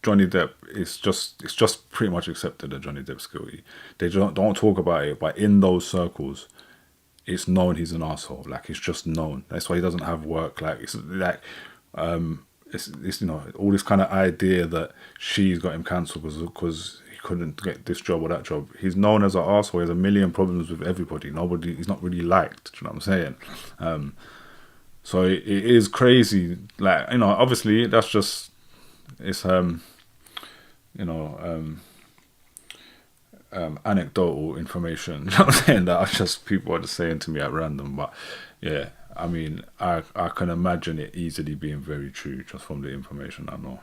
Johnny Depp it's just pretty much accepted that Johnny Depp's guilty. They don't talk about it, but in those circles, it's known he's an asshole. Like, it's just known. That's why he doesn't have work. Like, it's like it's you know, all this kind of idea that she's got him cancelled because he couldn't get this job or that job. He's known as an arsehole. He has a million problems with everybody. He's not really liked. Do you know what I'm saying? So it is crazy. Like, you know, obviously that's just, it's anecdotal information. You know what I'm saying? That just people are just saying to me at random. But yeah, I mean, I can imagine it easily being very true just from the information I know.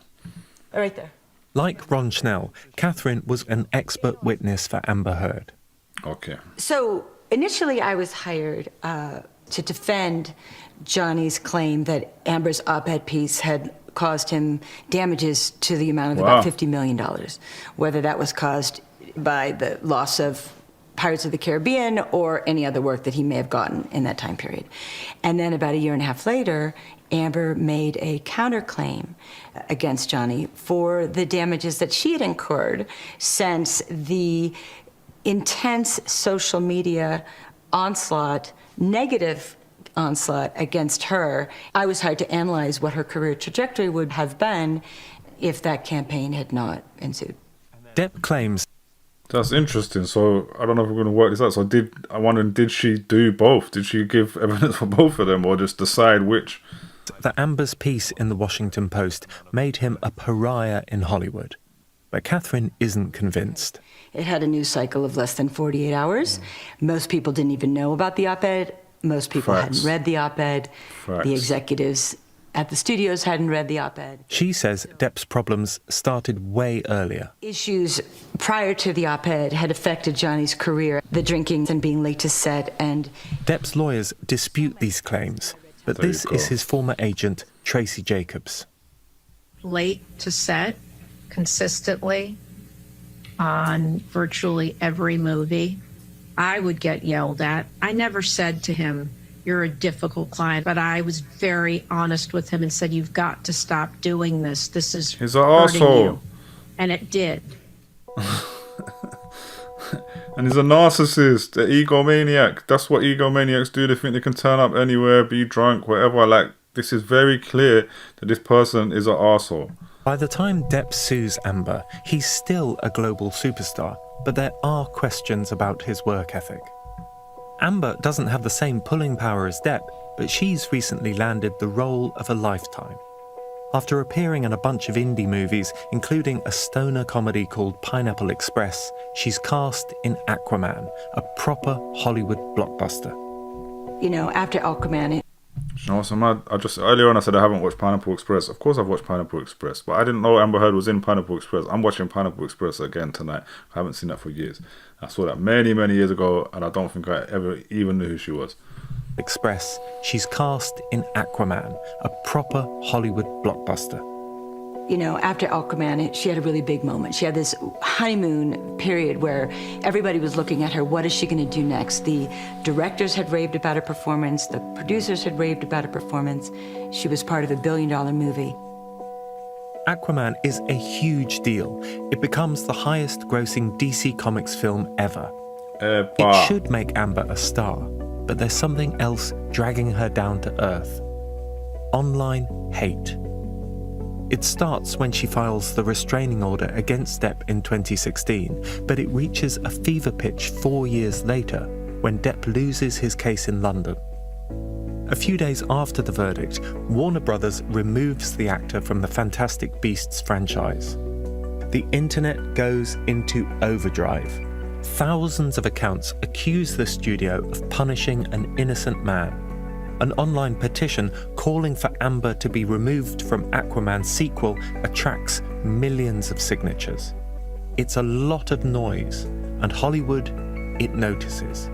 Right there. Like Ron Schnell, Catherine was an expert witness for Amber Heard. Okay. So initially I was hired to defend Johnny's claim that Amber's op-ed piece had caused him damages to the amount of about $50 million, whether that was caused by the loss of Pirates of the Caribbean or any other work that he may have gotten in that time period. And then about a year and a half later, Amber made a counterclaim against Johnny for the damages that she had incurred since the intense social media onslaught, negative onslaught against her. I was hired to analyze what her career trajectory would have been if that campaign had not ensued. Depp claims. That's interesting. So I don't know if we're going to work this out. So did she do both? Did she give evidence for both of them or just decide which? That Amber's piece in the Washington Post made him a pariah in Hollywood. But Catherine isn't convinced. It had a news cycle of less than 48 hours. Most people didn't even know about the op-ed. Most people hadn't read the op-ed. The executives at the studios hadn't read the op-ed. She says Depp's problems started way earlier. Issues prior to the op-ed had affected Johnny's career, the drinking and being late to set, and Depp's lawyers dispute these claims, but this is his former agent, Tracy Jacobs. Late to set, consistently, on virtually every movie. I would get yelled at. I never said to him, "You're a difficult client," but I was very honest with him and said, "You've got to stop doing this. This is He's an hurting arsehole. you." And it did. And he's a narcissist, an egomaniac. That's what egomaniacs do. They think they can turn up anywhere, be drunk, whatever. Like, this is very clear that this person is an arsehole. By the time Depp sues Amber, he's still a global superstar, but there are questions about his work ethic. Amber doesn't have the same pulling power as Depp, but she's recently landed the role of a lifetime. After appearing in a bunch of indie movies, including a stoner comedy called Pineapple Express, she's cast in Aquaman, a proper Hollywood blockbuster. You know, after Aquaman, You know what's mad? I just earlier on I said I haven't watched Pineapple Express. Of course I've watched Pineapple Express, but I didn't know Amber Heard was in Pineapple Express. I'm watching Pineapple Express again tonight. I haven't seen that for years. I saw that many, many years ago, and I don't think I ever even knew who she was. Express, she's cast in Aquaman, a proper Hollywood blockbuster. you know, after Aquaman, she had a really big moment. She had this honeymoon period where everybody was looking at her. What is she going to do next? The directors had raved about her performance. The producers had raved about her performance. She was part of a $1 billion movie. Aquaman is a huge deal. It becomes the highest grossing DC Comics film ever. It should make Amber a star, but there's something else dragging her down to earth. Online hate. It starts when she files the restraining order against Depp in 2016, but it reaches a fever pitch 4 years later when Depp loses his case in London. A few days after the verdict, Warner Brothers removes the actor from the Fantastic Beasts franchise. The internet goes into overdrive. Thousands of accounts accuse the studio of punishing an innocent man. An online petition calling for Amber to be removed from Aquaman's sequel attracts millions of signatures. It's a lot of noise, and Hollywood, it notices.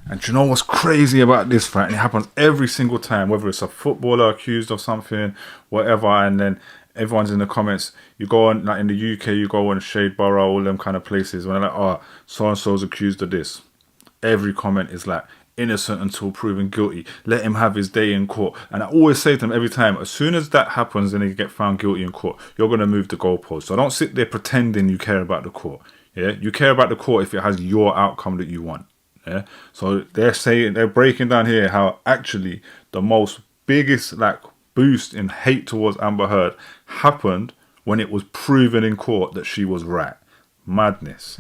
And do you know what's crazy about this, right? And it happens every single time, whether it's a footballer accused of something, whatever, and then everyone's in the comments. You go on, like in the UK, you go on Shade Borough, all them kind of places, when they're like, oh, so-and-so's accused of this. Every comment is like, innocent until proven guilty. Let him have his day in court. And I always say to them every time, as soon as that happens and they get found guilty in court, you're going to move the goalpost. So don't sit there pretending you care about the court. Yeah, you care about the court if it has your outcome that you want. Yeah, so they're breaking down here how actually the most biggest like boost in hate towards Amber Heard happened when it was proven in court that she was right. Madness.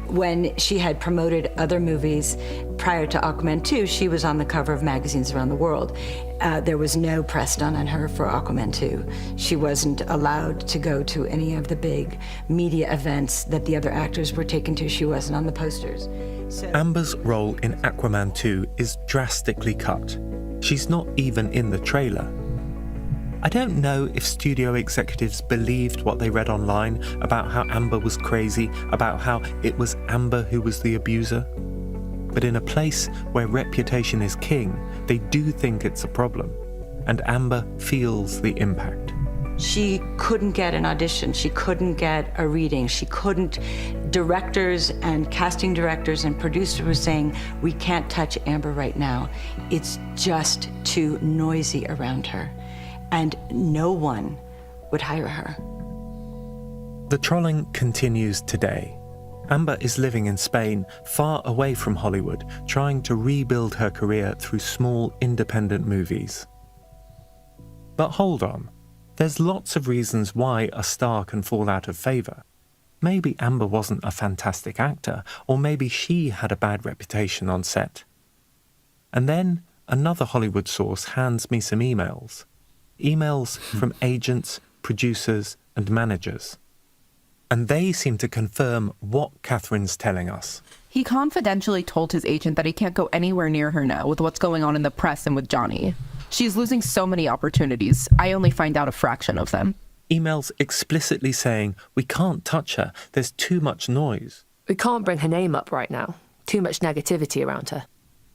When she had promoted other movies prior to Aquaman 2, she was on the cover of magazines around the world. There was no press done on her for Aquaman 2. She wasn't allowed to go to any of the big media events that the other actors were taken to. She wasn't on the posters. So Amber's role in Aquaman 2 is drastically cut. She's not even in the trailer. I don't know if studio executives believed what they read online about how Amber was crazy, about how it was Amber who was the abuser. But in a place where reputation is king, they do think it's a problem. And Amber feels the impact. she couldn't get an audition. She couldn't get a reading. She couldn't. Directors and casting directors and producers were saying, we can't touch Amber right now. It's just too noisy around her. And no one would hire her. The trolling continues today. Amber is living in Spain, far away from Hollywood, trying to rebuild her career through small, independent movies. But hold on. There's lots of reasons why a star can fall out of favour. Maybe Amber wasn't a fantastic actor, or maybe she had a bad reputation on set. And then another Hollywood source hands me some emails. Emails from agents, producers, and managers. And they seem to confirm what Catherine's telling us. He confidentially told his agent that he can't go anywhere near her now with what's going on in the press and with Johnny. She's losing so many opportunities. I only find out a fraction of them. Emails explicitly saying, we can't touch her. There's too much noise. We can't bring her name up right now. Too much negativity around her.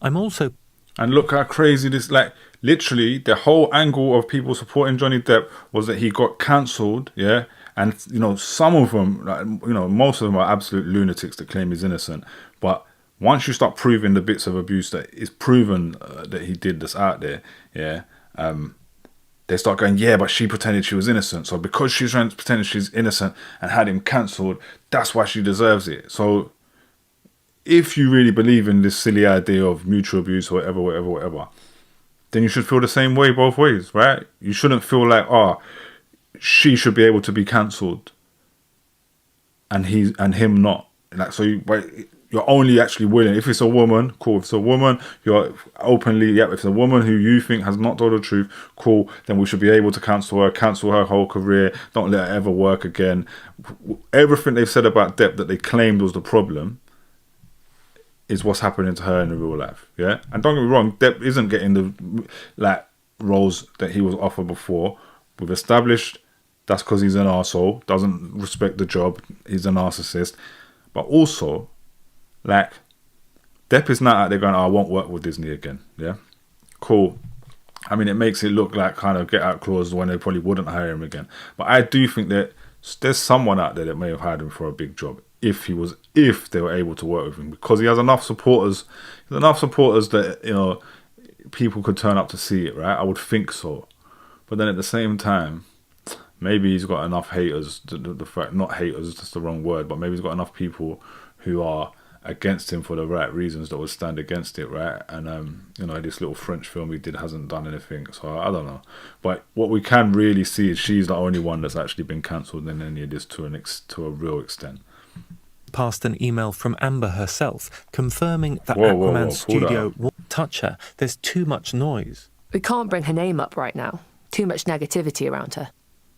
I'm also... And look how crazy this, like, literally, the whole angle of people supporting Johnny Depp was that he got cancelled, yeah? And, you know, some of them, like, you know, most of them are absolute lunatics that claim he's innocent. But once you start proving the bits of abuse that is proven that he did that's out there, yeah, they start going, yeah, but she pretended she was innocent. So because she's trying to pretend she's innocent and had him cancelled, that's why she deserves it. So if you really believe in this silly idea of mutual abuse or whatever, then you should feel the same way both ways, right? You shouldn't feel like, oh, she should be able to be cancelled and him not. Like, so you're only actually willing, if it's a woman, cool. If it's a woman, you're openly, yeah, if it's a woman who you think has not told the truth, cool, then we should be able to cancel her whole career, don't let her ever work again. Everything they've said about Depp that they claimed was the problem is what's happening to her in the real life, yeah? And don't get me wrong, Depp isn't getting the roles that he was offered before. We've established that's because he's an arsehole, doesn't respect the job, he's a narcissist. But also, Depp is not out there going, I won't work with Disney again, yeah? Cool. I mean, it makes it look like kind of get out clause when they probably wouldn't hire him again. But I do think that there's someone out there that may have hired him for a big job if they were able to work with him, because he has enough supporters. That people could turn up to see it, right? I would think so. But then at the same time, maybe he's got enough haters. The fact, not haters, that's the wrong word, but maybe he's got enough people who are against him for the right reasons that would stand against it, right? And this little French film he did hasn't done anything, so I don't know. But what we can really see is she's the only one that's actually been cancelled in any of this to a real extent. Passed an email from Amber herself confirming that Aquaman's studio won't touch her. There's too much noise. We can't bring her name up right now. Too much negativity around her.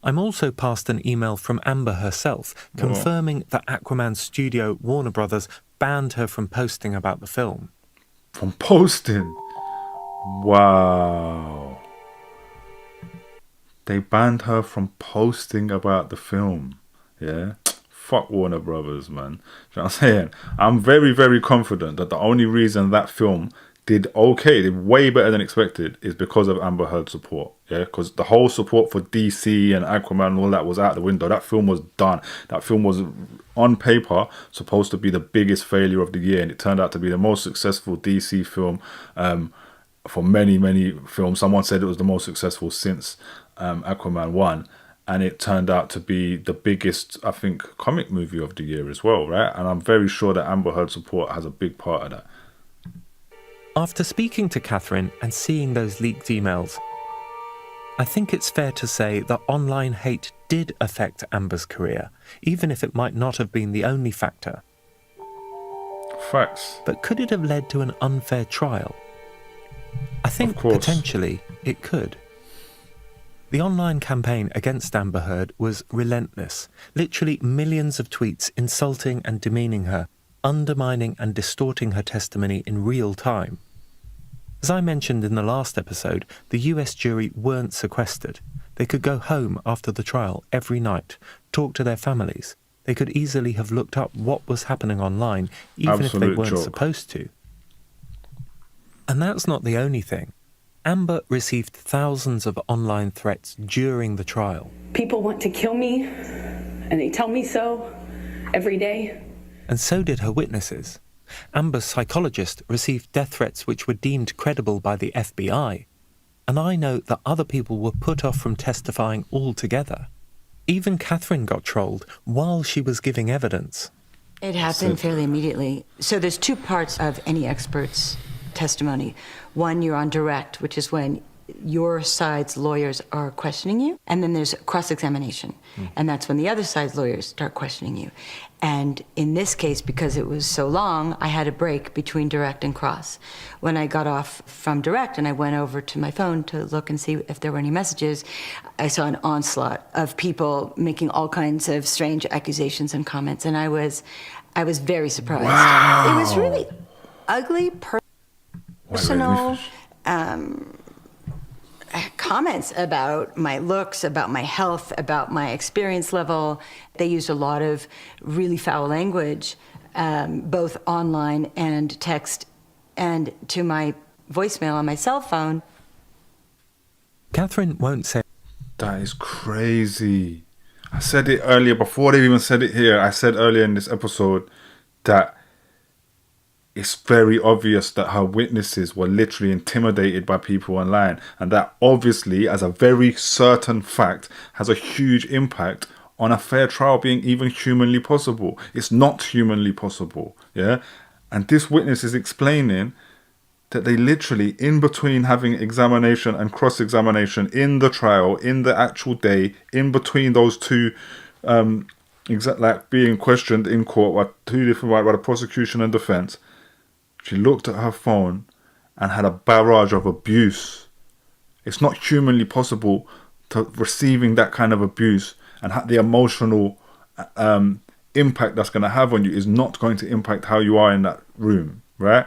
I'm also passed an email from Amber herself confirming that Aquaman's studio, Warner Brothers, banned her from posting about the film. From posting? Wow. They banned her from posting about the film. Yeah? Fuck Warner Brothers, man. Do you know what I'm saying? I'm very, very confident that the only reason that film did way better than expected, is because of Amber Heard's support. Yeah, because the whole support for DC and Aquaman and all that was out the window. That film was done. That film was, on paper, supposed to be the biggest failure of the year, and it turned out to be the most successful DC film for many, many films. Someone said it was the most successful since Aquaman 1. And it turned out to be the biggest, I think, comic movie of the year as well, right? And I'm very sure that Amber Heard's support has a big part of that. After speaking to Catherine and seeing those leaked emails, I think it's fair to say that online hate did affect Amber's career, even if it might not have been the only factor. Facts. But could it have led to an unfair trial? I think potentially it could. The online campaign against Amber Heard was relentless, literally millions of tweets insulting and demeaning her, undermining and distorting her testimony in real time. As I mentioned in the last episode, the US jury weren't sequestered. They could go home after the trial every night, talk to their families. They could easily have looked up what was happening online, even if they weren't supposed to. And that's not the only thing. Amber received thousands of online threats during the trial. People want to kill me, and they tell me so every day. And so did her witnesses. Amber's psychologist received death threats which were deemed credible by the FBI. And I know that other people were put off from testifying altogether. Even Catherine got trolled while she was giving evidence. It happened fairly immediately. So there's two parts of any expert's testimony. One, you're on direct, which is when your side's lawyers are questioning you. And then there's cross-examination. And that's when the other side's lawyers start questioning you. And in this case, because it was so long, I had a break between direct and cross. When I got off from direct and I went over to my phone to look and see if there were any messages, I saw an onslaught of people making all kinds of strange accusations and comments. And I was very surprised. Wow. It was really ugly, personal comments about my looks, about my health, about my experience level. They used a lot of really foul language, both online and text, and to my voicemail on my cell phone. Catherine won't say. That is crazy. I said it earlier, before they even said it here, I said earlier in this episode that it's very obvious that her witnesses were literally intimidated by people online, and that obviously, as a very certain fact, has a huge impact on a fair trial being even humanly possible. It's not humanly possible, yeah? And this witness is explaining that they literally, in between having examination and cross-examination in the trial, in the actual day, in between those two exactly like being questioned in court by two different by the prosecution and defense. She looked at her phone and had a barrage of abuse. It's not humanly possible to receiving that kind of abuse and the emotional impact that's going to have on you is not going to impact how you are in that room, right?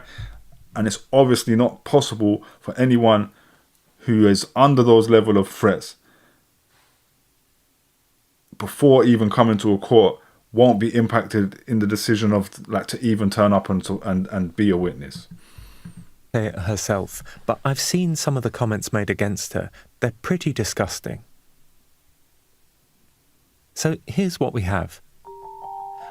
And it's obviously not possible for anyone who is under those level of threats before even coming to a court won't be impacted in the decision of like to even turn up and be a witness. Herself, but I've seen some of the comments made against her. They're pretty disgusting. So here's what we have.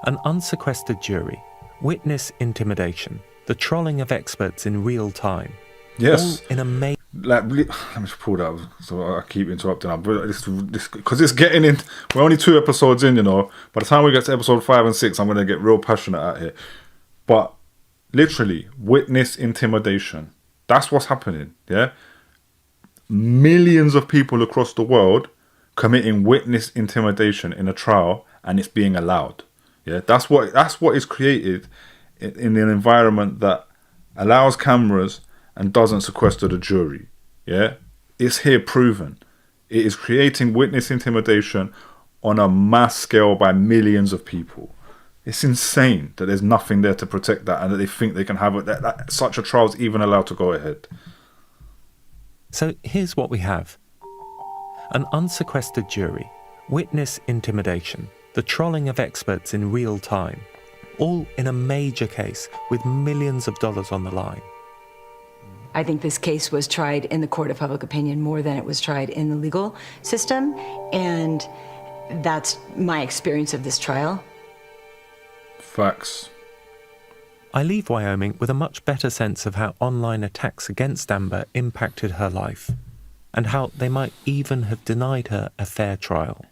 An unsequestered jury, witness intimidation, the trolling of experts in real time. Yes. All in a let me just pull that up, so I keep interrupting. Because it's getting in. We're only 2 episodes in, you know. By the time we get to episode 5 and 6, I'm going to get real passionate out here. But literally, witness intimidation. That's what's happening, yeah? Millions of people across the world committing witness intimidation in a trial, and it's being allowed. Yeah, that's what is created in an environment that allows cameras and doesn't sequester the jury. Yeah, it's here proven. It is creating witness intimidation on a mass scale by millions of people. It's insane that there's nothing there to protect that, and that they think they can have it. That such a trial is even allowed to go ahead. So here's what we have. An unsequestered jury, witness intimidation, the trolling of experts in real time, all in a major case with millions of dollars on the line. I think this case was tried in the court of public opinion more than it was tried in the legal system, and that's my experience of this trial. Facts. I leave Wyoming with a much better sense of how online attacks against Amber impacted her life, and how they might even have denied her a fair trial.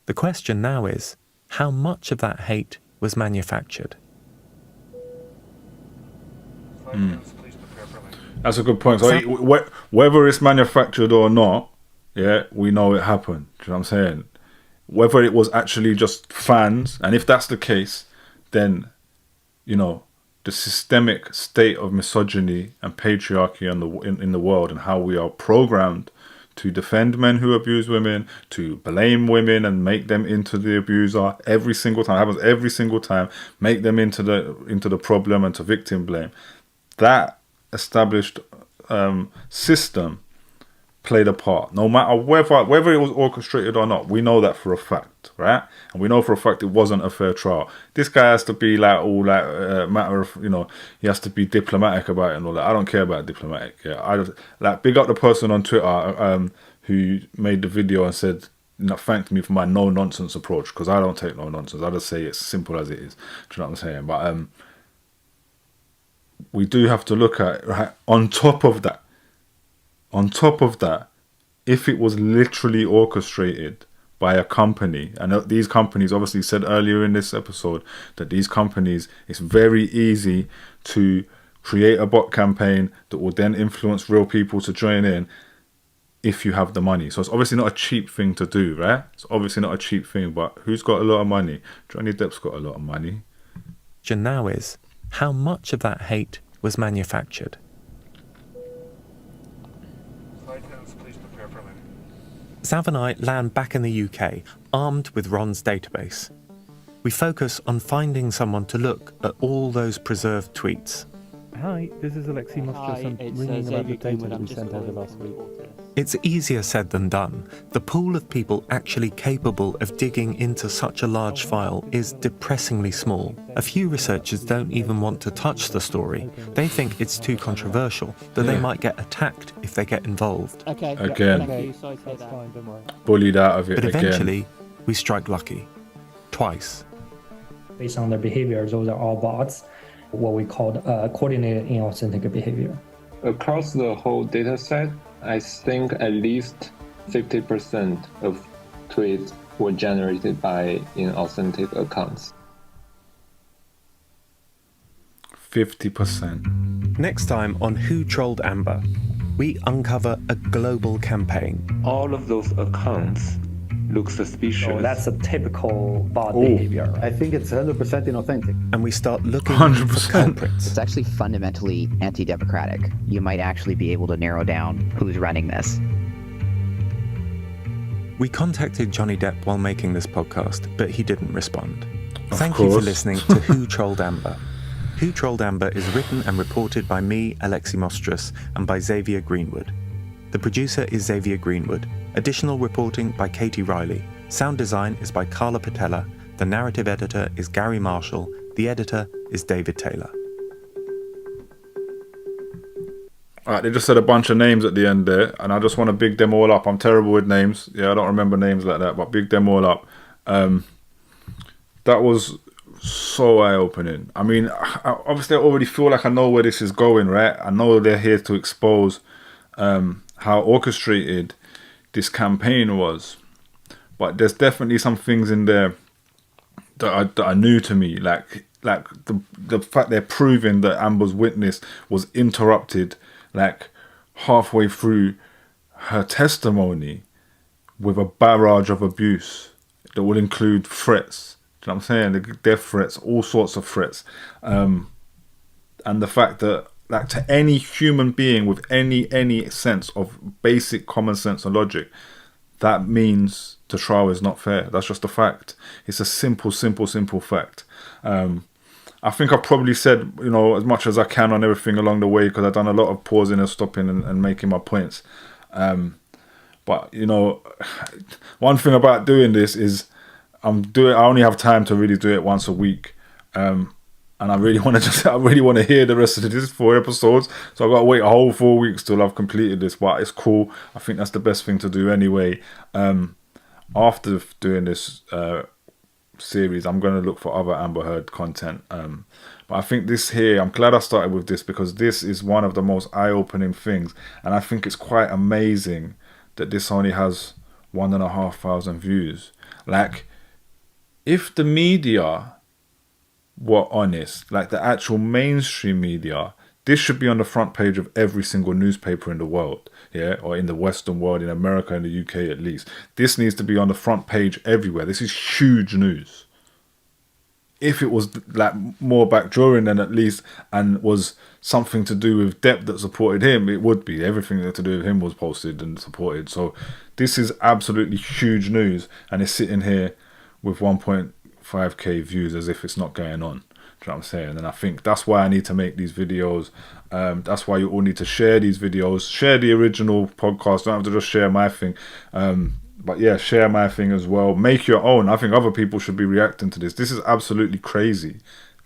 The question now is, how much of that hate was manufactured? That's a good point. So whether it's manufactured or not, yeah, we know it happened. Do you know what I'm saying? Whether it was actually just fans, and if that's the case, then, you know, the systemic state of misogyny and patriarchy in the world, and how we are programmed to defend men who abuse women, to blame women and make them into the abuser every single time. It happens every single time. Make them into the problem and to victim blame. That established system played a part. No matter whether it was orchestrated or not, we know that for a fact, right? And we know for a fact it wasn't a fair trial. This guy has to be like all like matter of, you know, he has to be diplomatic about it and all that. I don't care about diplomatic. Yeah, I just like big up the person on Twitter who made the video and said, you know, thanked me for my no nonsense approach, because I don't take no nonsense. I just say it's simple as it is. Do you know what I'm saying? But we do have to look at, right, on top of that, if it was literally orchestrated by a company, and these companies obviously said earlier in this episode that these companies, it's very easy to create a bot campaign that will then influence real people to join in if you have the money. So it's obviously not a cheap thing to do, right? It's obviously not a cheap thing, but who's got a lot of money? Johnny Depp's got a lot of money. And now is, how much of that hate was manufactured? Sav and I land back in the UK, armed with Ron's database. We focus on finding someone to look at all those preserved tweets. Hi, this is Alexei Mostras. I'm ringing about the data that we sent over last week. It's easier said than done. The pool of people actually capable of digging into such a large file is depressingly small. A few researchers don't even want to touch the story. They think it's too controversial, that they might get attacked if they get involved. Again. Bullied out of it but again. Eventually, we strike lucky. Twice. Based on their behavior, those are all bots, what we call coordinated inauthentic behavior. Across the whole data set, I think at least 50% of tweets were generated by inauthentic accounts. 50%. Next time on Who Trolled Amber, we uncover a global campaign. All of those accounts looks suspicious. So that's a typical bot behavior. I think it's 100% inauthentic. And we start looking 100%. for culprits. It's actually fundamentally anti-democratic. You might actually be able to narrow down who's running this. We contacted Johnny Depp while making this podcast, but he didn't respond. Thank course. you for listening to Who Trolled Amber. Who Trolled Amber is written and reported by me, Alexi Mostrous, and by Xavier Greenwood. The producer is Xavier Greenwood. Additional reporting by Katie Riley. Sound design is by Carla Patella. The narrative editor is Gary Marshall. The editor is David Taylor. Alright, they just said a bunch of names at the end there, and I just want to big them all up. I'm terrible with names. Yeah, I don't remember names like that, but big them all up. That was so eye-opening. I mean, obviously I already feel like I know where this is going, right? I know they're here to expose how orchestrated this campaign was. But there's definitely some things in there that are new to me. Like the fact they're proving that Amber's witness was interrupted like halfway through her testimony with a barrage of abuse that will include threats. Do you know what I'm saying? The death threats, all sorts of threats. And the fact that, like, to any human being with any sense of basic common sense and logic, that means the trial is not fair. That's just a fact. It's a simple fact. I think I've probably said, you know, as much as I can on everything along the way, because I've done a lot of pausing and stopping and making my points. But, you know, one thing about doing this is I only have time to really do it once a week. And I really want to hear the rest of these 4 episodes. So I've got to wait a whole 4 weeks till I've completed this. But it's cool. I think that's the best thing to do anyway. After doing this series, I'm going to look for other Amber Heard content. But I think this here, I'm glad I started with this because this is one of the most eye-opening things. And I think it's quite amazing that this only has 1,500 views. Like, if the media were honest, like the actual mainstream media, this should be on the front page of every single newspaper in the world, yeah, or in the Western world, in America, in the UK at least. This needs to be on the front page everywhere. This is huge news. If it was like more back during then at least, and was something to do with Depp that supported him, it would be. Everything to do with him was posted and supported. So this is absolutely huge news, and it's sitting here with 1.5k views as if it's not going on. Do you know what I'm saying? And I think that's why I need to make these videos. That's why you all need to share these videos. Share the original podcast. Don't have to just share my thing. But yeah, share my thing as well. Make your own. I think other people should be reacting to this. This is absolutely crazy.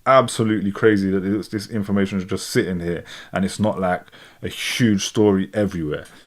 Absolutely crazy that this information is just sitting here and it's not like a huge story everywhere.